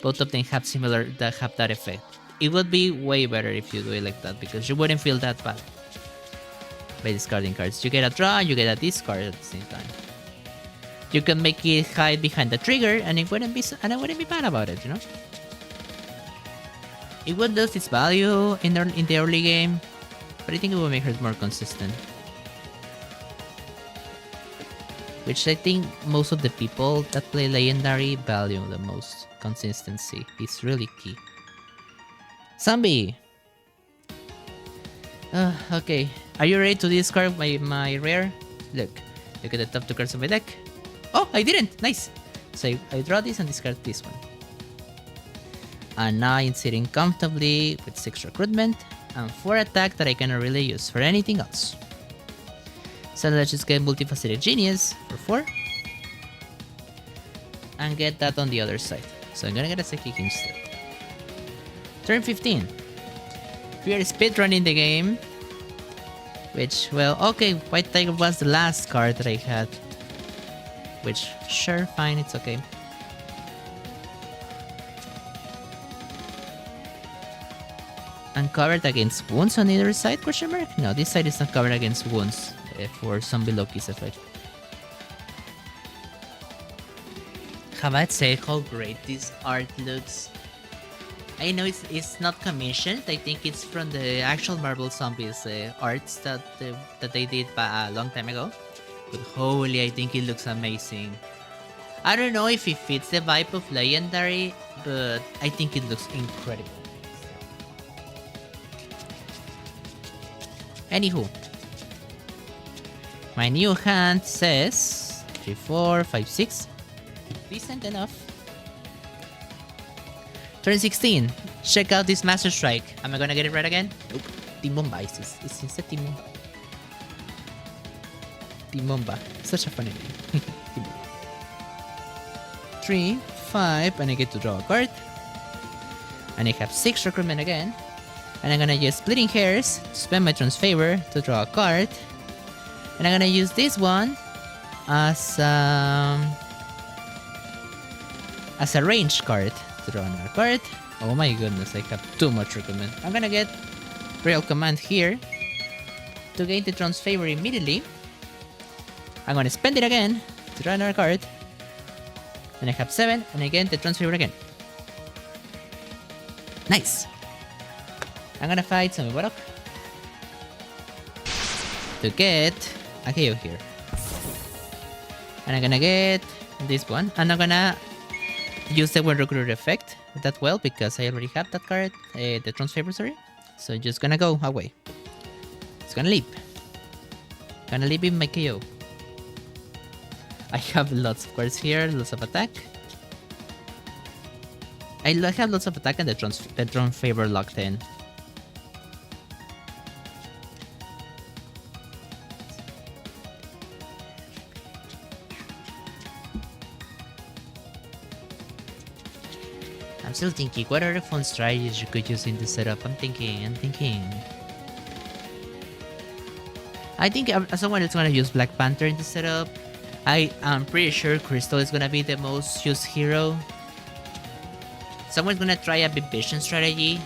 Both of them have that effect. It would be way better if you do it like that because you wouldn't feel that bad by discarding cards. You get a draw, you get a discard at the same time. You can make it hide behind the trigger, and I wouldn't be bad about it, you know. It would lose its value in the early game, but I think it will make her more consistent. Which I think most of the people that play Legendary value the most. Consistency is really key. Zombie! Okay, are you ready to discard my rare? Look at the top 2 cards of my deck. Oh, I didn't! Nice! So I draw this and discard this one. And now I'm sitting comfortably with 6 recruitment and 4 attack that I cannot really use for anything else. So let's just get Multifaceted Genius for 4. And get that on the other side. So I'm gonna get a Psychic instead. Turn 15. We are speedrunning the game. Which, well, okay, White Tiger was the last card that I had. Which, sure, fine, it's okay. And covered against wounds on either side, question mark? No, this side is not covered against wounds for Zombie Loki's effect. Have I said how great this art looks? I know it's not commissioned. I think it's from the actual Marvel Zombies arts that they did a long time ago. But holy, I think it looks amazing. I don't know if it fits the vibe of Legendary, but I think it looks incredible. Anywho, my new hand says 3, 4, 5, 6. Decent enough. Turn 16. Check out this Master Strike. Am I gonna get it right again? Nope. Timomba. It's instead Timomba. Timomba. Such a funny name. 3, 5, and I get to draw a card. And I have 6 recruitment again. And I'm gonna use Splitting Hairs to spend my Tron's Favor to draw a card. And I'm gonna use this one as a range card to draw another card. Oh my goodness, I have too much recruitment. I'm gonna get Real Command here to gain the Tron's Favor immediately. I'm gonna spend it again to draw another card. And I have 7, and again the Tron's Favor again. Nice! I'm gonna fight Zombie Warlock to get a KO here. And I'm gonna get this one, and I'm gonna use the Well Recruiter effect that well because I already have that card, the Tron's Favor, sorry. So just gonna go away. It's gonna leap. Gonna leap in my KO. I have lots of cards here, lots of attack. I have lots of attack and the Tron's Favor locked in. I'm still thinking, what are the fun strategies you could use in this setup? I'm thinking. I think someone is gonna use Black Panther in this setup. I'm pretty sure Crystal is gonna be the most used hero. Someone's gonna try a Big Vision strategy.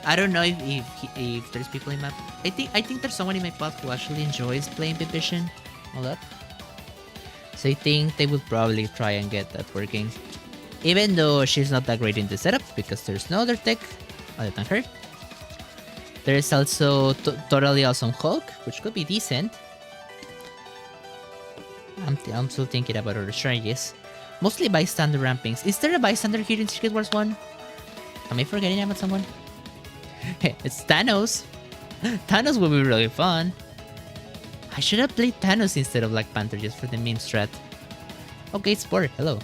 I don't know if there's people in my... I think there's someone in my pod who actually enjoys playing Big Vision a lot. So I think they would probably try and get that working. Even though she's not that great in the setup because there's no other tech other than her. There is also Totally Awesome Hulk, which could be decent. I'm still thinking about other strategies. Mostly bystander rampings. Is there a bystander here in Secret Wars 1? Am I forgetting about someone? It's Thanos. Thanos would be really fun. I should have played Thanos instead of Black Panther just for the meme strat. Okay, Sport, hello.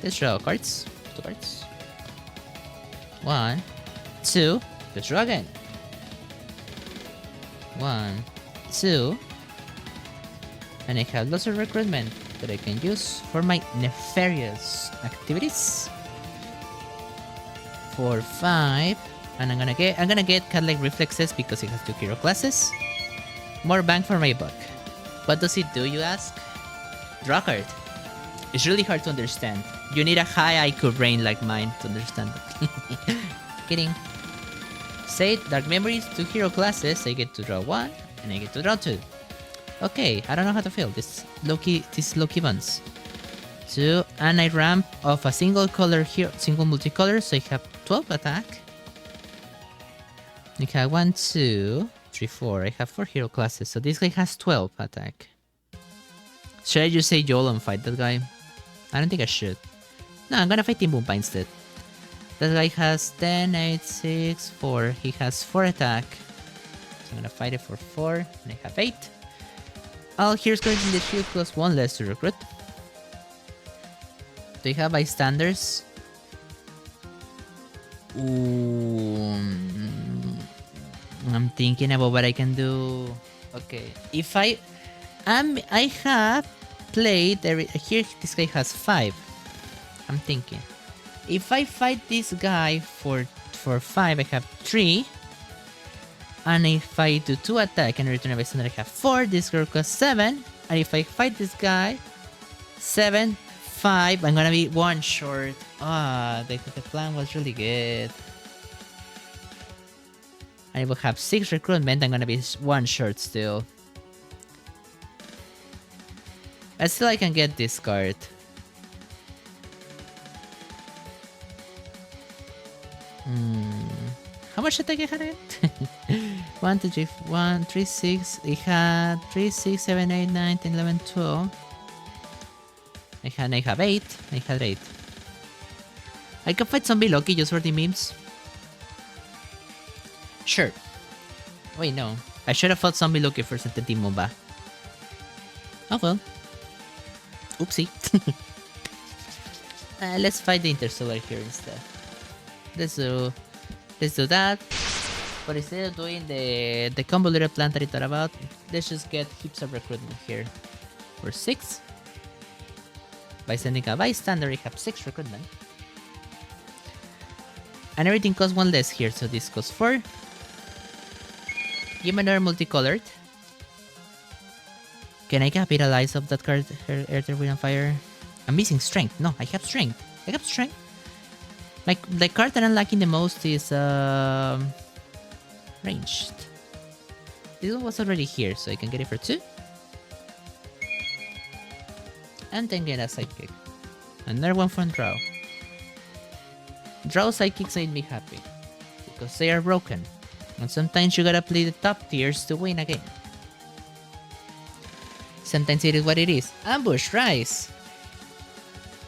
Let's draw cards. 2 cards. 1, 2. Let's draw again. 1, 2. And I have lots of recruitment. that I can use for my nefarious activities. For 5, and I'm gonna get cat-like reflexes because it has 2 hero classes. More bang for my buck. What does it do, you ask? Draw card. It's really hard to understand. You need a high IQ brain like mine to understand it. Kidding. Say Dark Memories, 2 hero classes. I get to draw 1, and I get to draw 2. Okay, I don't know how to feel this low-key buns. 2, and I ramp of a single color here, single multicolor, so I have 12 attack. I have 1, 2, 3, 4. I have 4 hero classes, so this guy has 12 attack. Should I just say Joel and fight that guy? I don't think I should. No, I'm gonna fight Team Boompa instead. That guy has 10, 8, 6, 4. He has 4 attack. So I'm gonna fight it for 4, and I have 8. Oh, here's going in the shield plus 1 less to recruit. Do you have bystanders? Ooh, I'm thinking about what I can do. Okay, if I have played here. This guy has 5. I'm thinking, if I fight this guy for 5, I have 3. And if I do 2 attack and return a bystander, I have 4. This girl costs 7. And if I fight this guy, 7, 5, I'm gonna be 1 short. The plan was really good. I will have 6 recruitment. I'm gonna be 1 short still. But still, I can get this card. How much attack I had again? 1, 2, 3, 1, 3, 6. I had 3, 6, 7, 8, 9, 10, 11, 12. I have 8. I had 8. I can fight Zombie Loki just for the memes. Sure. Wait, no. I should have fought Zombie Loki first and then Team Bomba. Oh well. Oopsie. Let's fight the Interstellar here instead. Let's do that. But instead of doing the convoluted plan that I thought about, let's just get heaps of recruitment here. For 6. By sending a bystander, I have 6 recruitment. And everything costs 1 less here, so this costs 4. Give me another multicolored. Can I capitalize off that card, Earth, Wind, and Fire? I'm missing strength. No, I have strength. I have strength. The card that I'm lacking the most is ranged. This one was already here, so I can get it for 2. And then get a sidekick. Another one from draw. Draw sidekicks made me happy, because they are broken. And sometimes you gotta play the top tiers to win a game. Sometimes it is what it is. Ambush, Rice!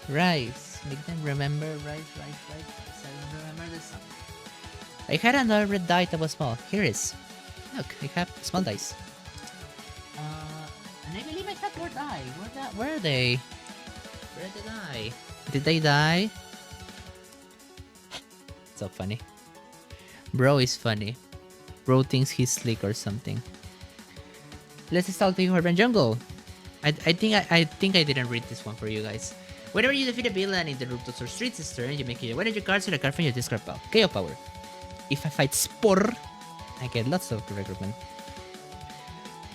Rice. Make them remember Rice. I don't remember this song. I had another red die that was small. Here it is. Look, I have small dice. And I believe I had more die. Where are they? Where did they die? Did they die? So funny. Bro is funny. Bro thinks he's slick or something. Let's start the Urban Jungle. I think I didn't read this one for you guys. Whenever you defeat a villain in the Ruptos or Streets turn, you make one of your cards with a card from your discard pile. KO power. If I fight Spore, I get lots of recruitment.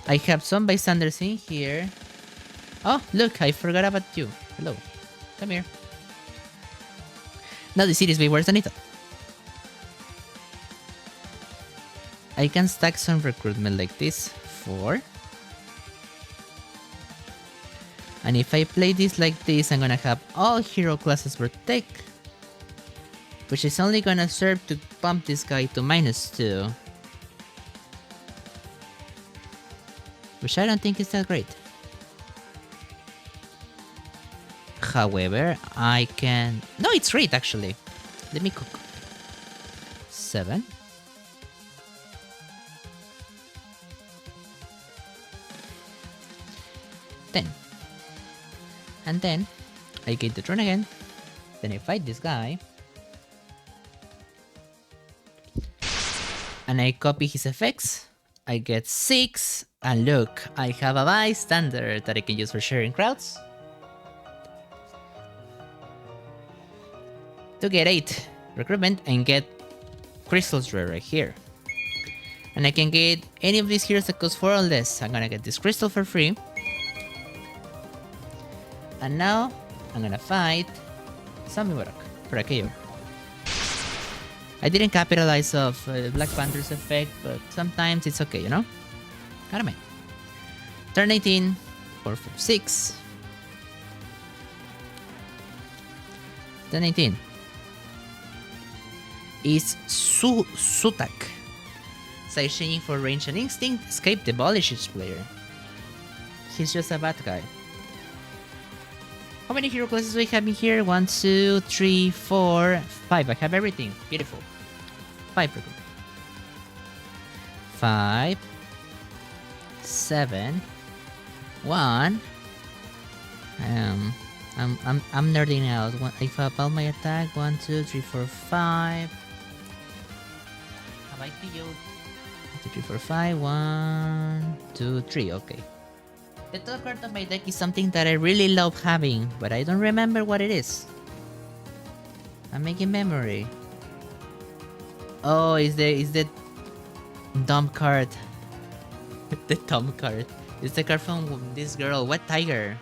I have some bystanders in here. Oh, look, I forgot about you. Hello. Come here. Now the city is way worse than it. I can stack some recruitment like this. 4. And if I play this like this, I'm gonna have all hero classes protect, which is only gonna serve to pump this guy to -2. Which I don't think is that great. However, I can... No, it's great actually. Let me cook. 7. And then I get the turn again. Then I fight this guy. And I copy his effects. I get 6. And look, I have a bystander that I can use for sharing crowds. to get 8 recruitment and get crystals right here. And I can get any of these heroes that cost 4 or less. I'm gonna get this crystal for free. And now, I'm gonna fight Zombie Barok for a KO. I didn't capitalize off Black Panther's effect, but sometimes it's okay, you know? I don't mind. Turn 18, 4, 5, 6. Turn 18 is Sutak. Side changing for range and instinct, escape demolishes player. He's just a bad guy. How many hero classes do I have in here? 1, 2, 3, 4, 5. I have everything. Beautiful. 5 recruit. 5, 7, 1. I'm nerding out. If I about my attack, 1, 2, 3, 4, 5. Have I killed? 1, 2, 3, 4, 5. 1, 2, 3. Okay. The top card of my deck is something that I really love having, but I don't remember what it is. I'm making memory. Oh, is the dumb card. The dumb card. It's the card from this girl, Wet Tiger.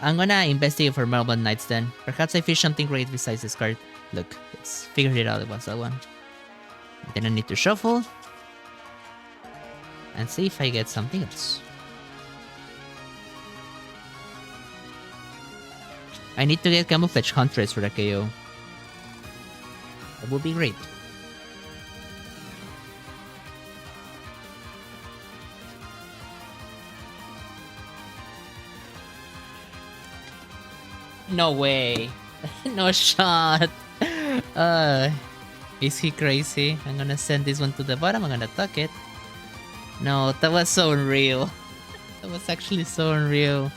I'm gonna investigate for Marble Knights then. Perhaps I fish something great besides this card. Look, let's figure it out. It was that one. Then I need to shuffle and see if I get something else. I need to get Camouflage Huntress for the KO. That would be great. No way. No shot. Is he crazy? I'm gonna send this one to the bottom. I'm gonna tuck it. No, that was so unreal. That was actually so unreal.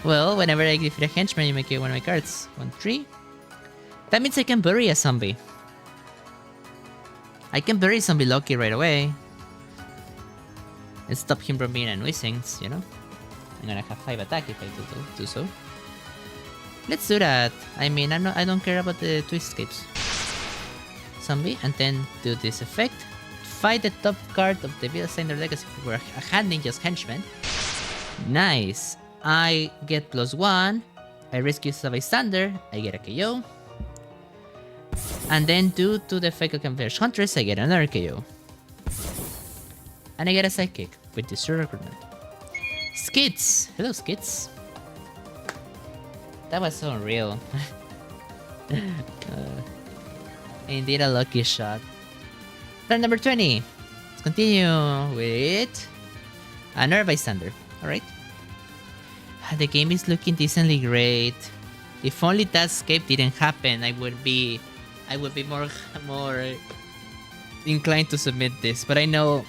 Well, whenever I defeat a henchman, you may get one of my cards. 1, 3. That means I can bury a zombie. I can bury zombie Loki right away. And stop him from being a nuisance, you know? I'm gonna have 5 attack if I do so. Let's do that. I mean, I don't care about the twist escapes. Zombie, and then do this effect. Fight the top card of the Byzantine deck as if we were a hand ninja's henchman. Nice. I get +1. I rescue a bystander. I get a KO. And then due to the effect of Camouflage Huntress, I get another KO. And I get a sidekick with this recruitment. Skids! Hello, Skids. That was so unreal. Indeed a lucky shot. Turn number 20. Let's continue with another bystander. Alright. The game is looking decently great. If only that escape didn't happen, I would be more inclined to submit this. But I know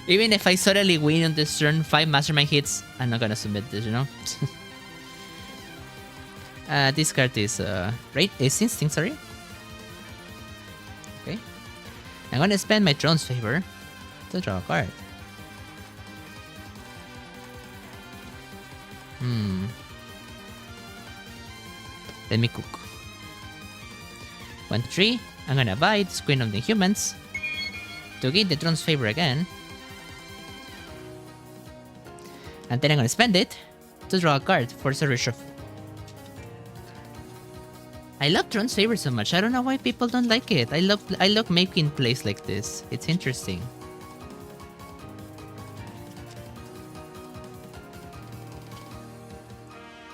even if I suddenly win on this turn 5 mastermind hits, I'm not gonna submit this, you know? This card is instinct, sorry. Okay. I'm gonna spend my Throne's Favor to draw a card. Let me cook. 1, 3. I'm gonna buy this Queen of the Humans to gain the Throne's Favor again. And then I'm gonna spend it to draw a card for Server Shuffle. I love Throne's Favor so much. I don't know why people don't like it. I love making plays like this. It's interesting.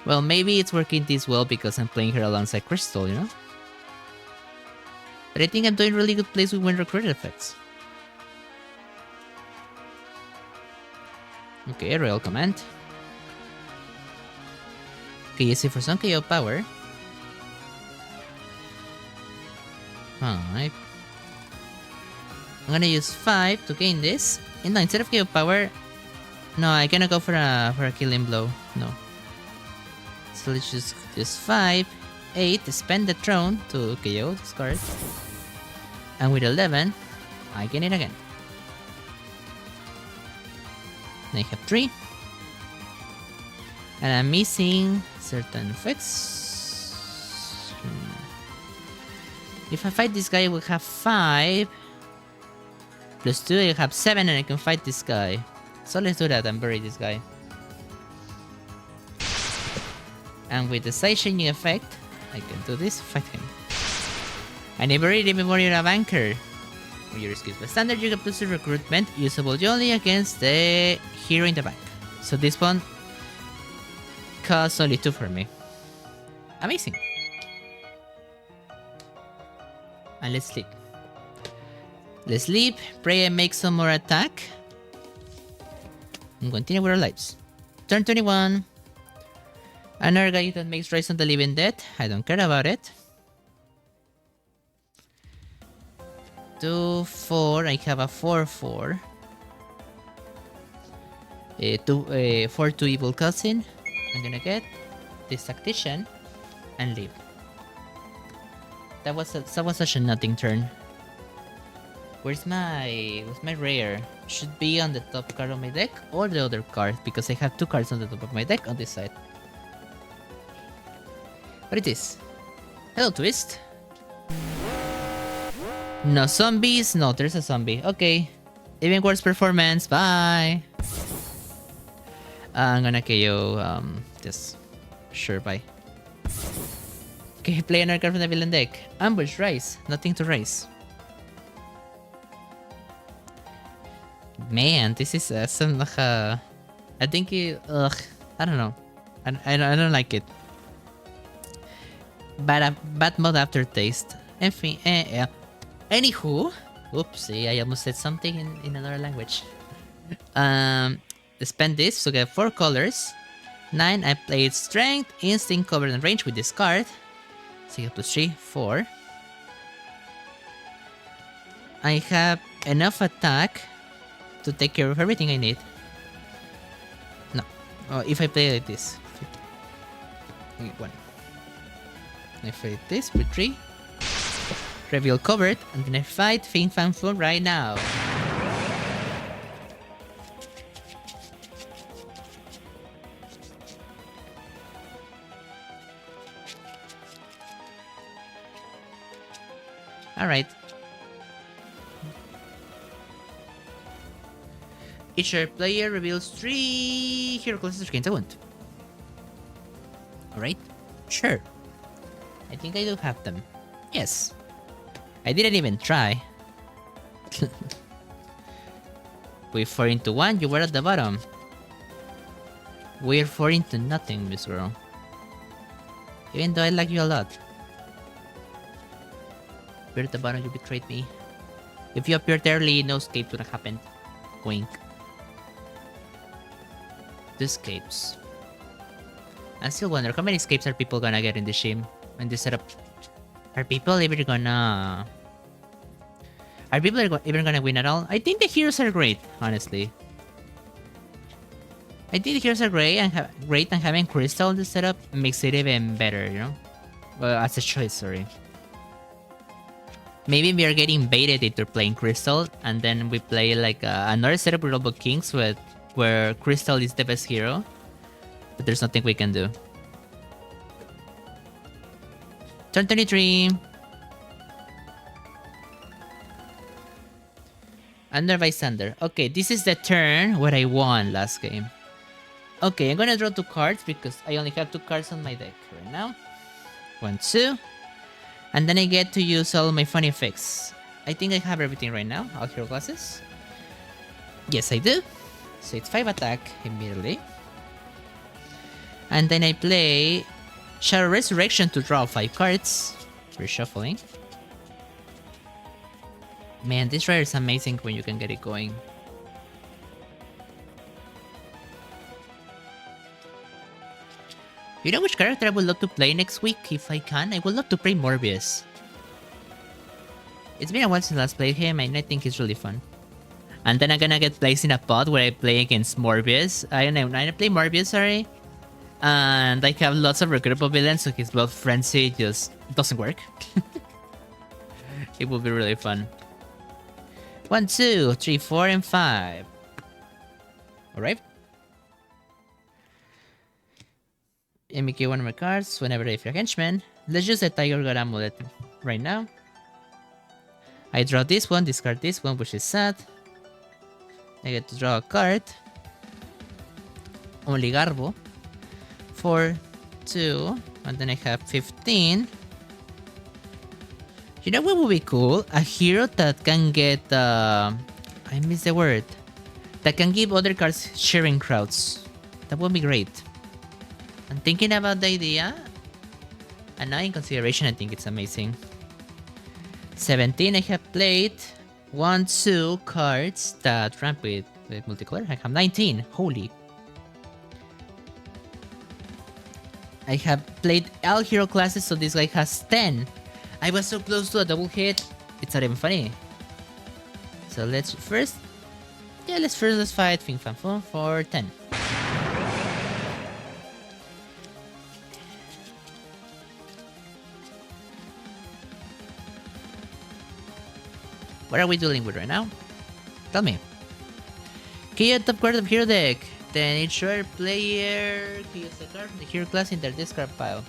Well, maybe it's working this well because I'm playing her alongside Crystal, you know? But I think I'm doing really good plays with wind recruited effects. Okay, Royal Command. Okay, use it for some KO power. 5. I'm gonna use 5 to gain this. And no, instead of KO power, no, I cannot go for a killing blow. No. So let's just 5, 8, spend the Throne to KO this card. And with 11, I gain it again. I have 3. And I'm missing certain effects. 1, If I fight this guy, I will have 5. Plus 2, I have 7 and I can fight this guy. So let's do that and bury this guy. And with the side changing effect, I can do this, fight him. And I buried him before you have anchor. With your skills by standard, you get plus 2 recruitment, usable only against the hero in the back. So this one costs only 2 for me. Amazing. And let's sleep. Let's sleep, pray and make some more attack. And continue with our lives. Turn 21. Another guy that makes Rise on the Living Dead. I don't care about it. 2, 4. I have a 4, 4. 4, 2 Evil Cousin. I'm gonna get this Tactician and leave. That was such a nothing turn. Where's my rare? Should be on the top card of my deck or the other card because I have 2 cards on the top of my deck on this side. What it is? Hello, Twist. No zombies? No, there's a zombie. Okay. Even worse performance. Bye. I'm gonna KO this. Sure, bye. Okay, play another card from the villain deck. Ambush, Rise. Nothing to raise. Man, this is some like I think it, I don't know. I don't like it. Bad mod aftertaste. Anywho, oopsie, I almost said something in another language. Spend this to get 4 colors. 9, I played Strength, Instinct, Cover, and Range with this card. So you have plus 3, 4. I have enough attack to take care of everything I need. No. If I play like this. 1. I play this with 3. Reveal covered, and then I fight Fang right now. Alright. Each player reveals 3 hero classes against a wound. Alright, sure. I think I do have them. Yes. I didn't even try. With 4 into 1, you were at the bottom. We're 4 into nothing, Miss Girl. Even though I like you a lot. You're at the bottom, you betrayed me. If you appeared early, no escape would have happened. Wink. The escapes. I still wonder how many escapes are people gonna get in this game? In this setup? Are people even gonna... Are people even gonna win at all? I think the heroes are great, honestly. I think the heroes are great and having Crystal in the setup makes it even better, you know? Well, as a choice, sorry. Maybe we are getting baited into playing Crystal, and then we play like another setup with Robo Kings where Crystal is the best hero, but there's nothing we can do. Turn 23. Under Bystander. Okay, this is the turn where I won last game. Okay, I'm gonna draw 2 cards because I only have 2 cards on my deck right now. 1, 2. And then I get to use all my funny effects. I think I have everything right now. All hero classes. Yes, I do. So it's 5 attack immediately. And then I play Shadow Resurrection to draw 5 cards. Reshuffling. Man, this rare is amazing when you can get it going. You know which character I would love to play next week if I can? I would love to play Morbius. It's been a while since I last played him and I think he's really fun. And then I'm gonna get placed in a pod where I play against Morbius. I play Morbius, sorry. And I have lots of recruitable villains, so his Blood Frenzy just doesn't work. It will be really fun. 1, 2, 3, 4, and 5. Alright. MK one of my cards whenever I feel henchman. Let's use the Tiger God Amulet right now. I draw this one, discard this one, which is sad. I get to draw a card. Only Garbo. 4, 2, and then I have 15. You know what would be cool? A hero that can get, I missed the word. That can give other cards sharing crowds. That would be great. I'm thinking about the idea. And now in consideration, I think it's amazing. 17, I have played 1, 2 cards that ramp with multicolor. I have 19. Holy. I have played all hero classes, so this guy has 10. I was so close to a double hit. It's not even funny. So let's first fight Fing Fan Fun for 10. What are we dealing with right now? Tell me. Key at top card of hero deck. Then each other player can use a card from the hero class in their discard pile.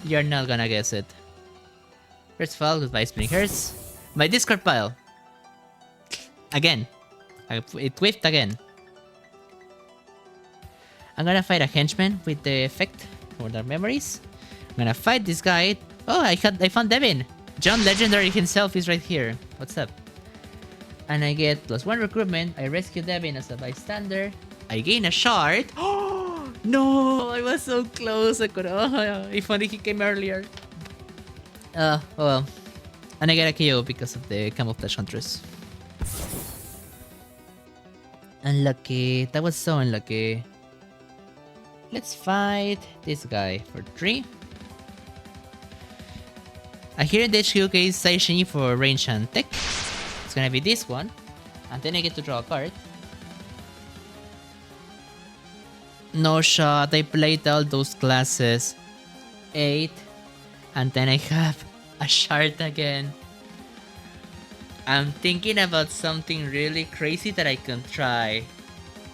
You're not gonna guess it. First of all, goodbye Spinning Hearts. My discard pile. Again. It whiffed again. I'm gonna fight a henchman with the effect for their memories. I'm gonna fight this guy. Oh, I found Devin. John Legendary himself is right here. What's up? And I get +1 recruitment. I rescue Devin as a bystander. I gain a shard. Oh no! I was so close. I could. Oh, if only he came earlier. Oh well. And I get a KO because of the Camouflage Huntress. Unlucky. That was so unlucky. Let's fight this guy for 3. I hear the HQ case Saishini for range and tech. It's gonna be this one. And then I get to draw a card. No shot, I played all those classes. 8. And then I have a shard again. I'm thinking about something really crazy that I can try.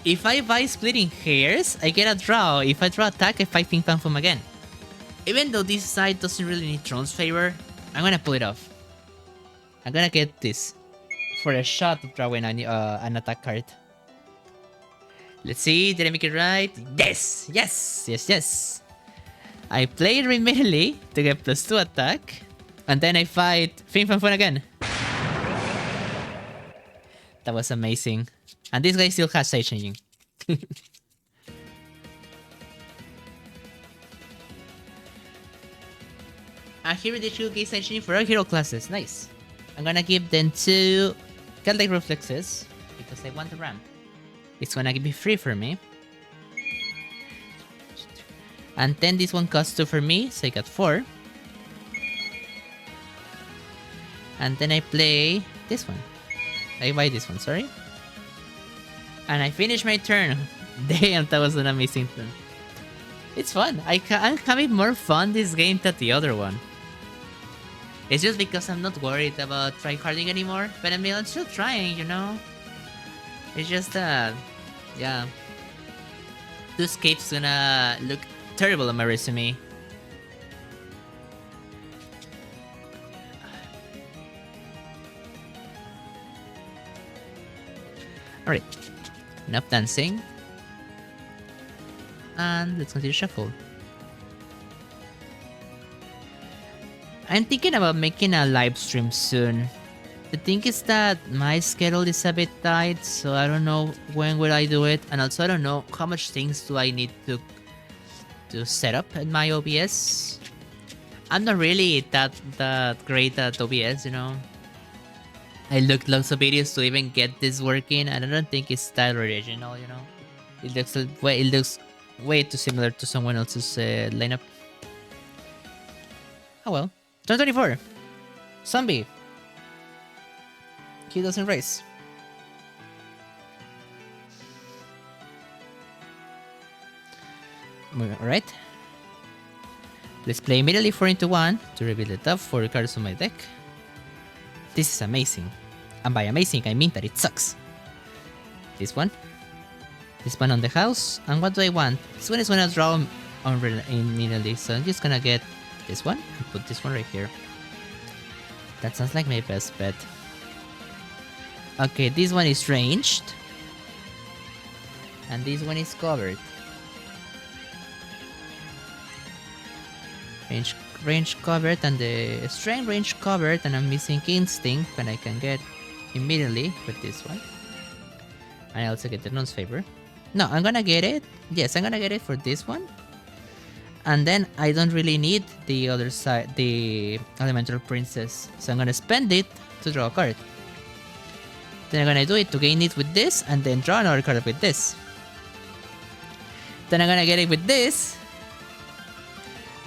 If I buy Splitting Hairs, I get a draw. If I draw attack, I fight Ping Pong Foom again. Even though this side doesn't really need Throne's favor, I'm gonna pull it off. I'm gonna get this for a shot of drawing an attack card. Let's see, did I make it right? Yes! Yes! Yes, yes! I play it repeatedly to get +2 attack. And then I fight Fin Fan Fun again. That was amazing. And this guy still has side changing. And here the 2 case side changing for all hero classes. Nice. I'm gonna give them 2 Godlike Reflexes because I want the ramp. It's gonna be free for me. And then this one costs 2 for me, so I got 4. And then I play this one. I buy this one, sorry. And I finish my turn. Damn, that was an amazing turn. It's fun. I'm having more fun this game than the other one. It's just because I'm not worried about tryharding anymore. But I mean, I'm still trying, you know? It's just that, yeah. 2 escapes gonna look terrible on my resume. Alright, enough dancing. And let's continue shuffle. I'm thinking about making a live stream soon. The thing is that my schedule is a bit tight, so I don't know when will I do it, and also I don't know how much things do I need to set up in my OBS. I'm not really that great at OBS, you know. I looked lots of videos to even get this working, and I don't think it's that original, you know. It looks way too similar to someone else's lineup. Oh well. Turn 24. Zombie. He doesn't race. Alright. Let's play immediately 4 into 1 to reveal the top 4 cards on my deck. This is amazing. And by amazing, I mean that it sucks. This one. This one on the house. And what do I want? This one is gonna draw immediately, so I'm just gonna get this one and put this one right here. That sounds like my best bet. Okay, this one is ranged. And this one is covered. Range covered and the strength range covered, and I'm missing instinct, but I can get immediately with this one. I also get the non's favor. No, I'm gonna get it. Yes, I'm gonna get it for this one. And then I don't really need the other side, the Elemental Princess. So I'm gonna spend it to draw a card. Then I'm gonna do it to gain it with this, and then draw another card with this. Then I'm gonna get it with this.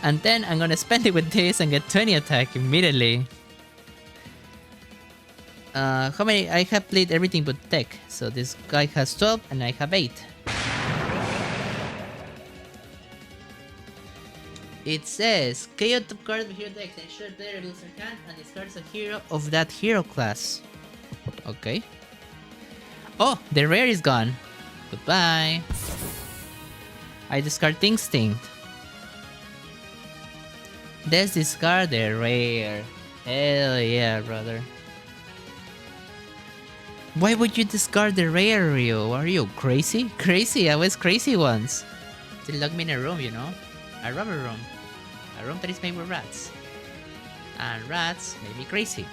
And then I'm gonna spend it with this and get 20 attack immediately. How many? I have played everything but tech. So this guy has 12 and I have 8. It says, KO top card of hero deck, ensure player reveals their hand and discards a hero of that hero class. Okay. Oh, the rare is gone. Goodbye. I discard Instinct. Let's discard the rare. Hell yeah, brother. Why would you discard the rare, Rio? Are you crazy? Crazy? I was crazy once. They locked me in a room, you know? A rubber room. A room that is made with rats. And rats made me crazy.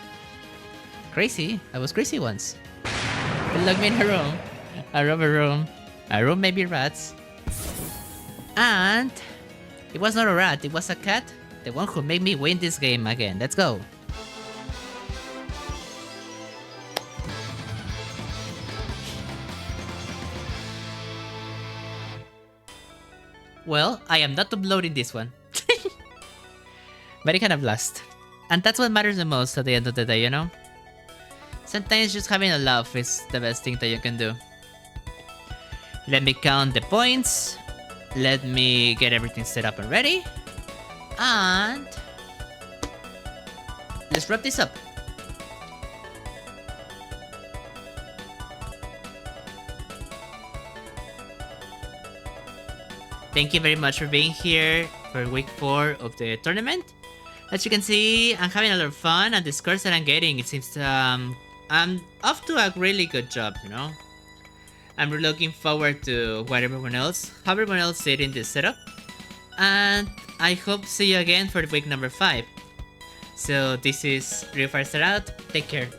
Crazy? I was crazy once. They locked me in a room. A rubber room. A room made with rats. And it was not a rat, it was a cat. The one who made me win this game again. Let's go. Well, I am not uploading this one. But it kind of lost. And that's what matters the most at the end of the day, you know? Sometimes just having a laugh is the best thing that you can do. Let me count the points. Let me get everything set up and ready. And let's wrap this up. Thank you very much for being here for week 4 of the tournament. As you can see, I'm having a lot of fun, and the scores that I'm getting, it seems I'm off to a really good job, you know? I'm really looking forward to how everyone else did in this setup. And I hope to see you again for week number 5. So this is Rio Firestar out. Take care.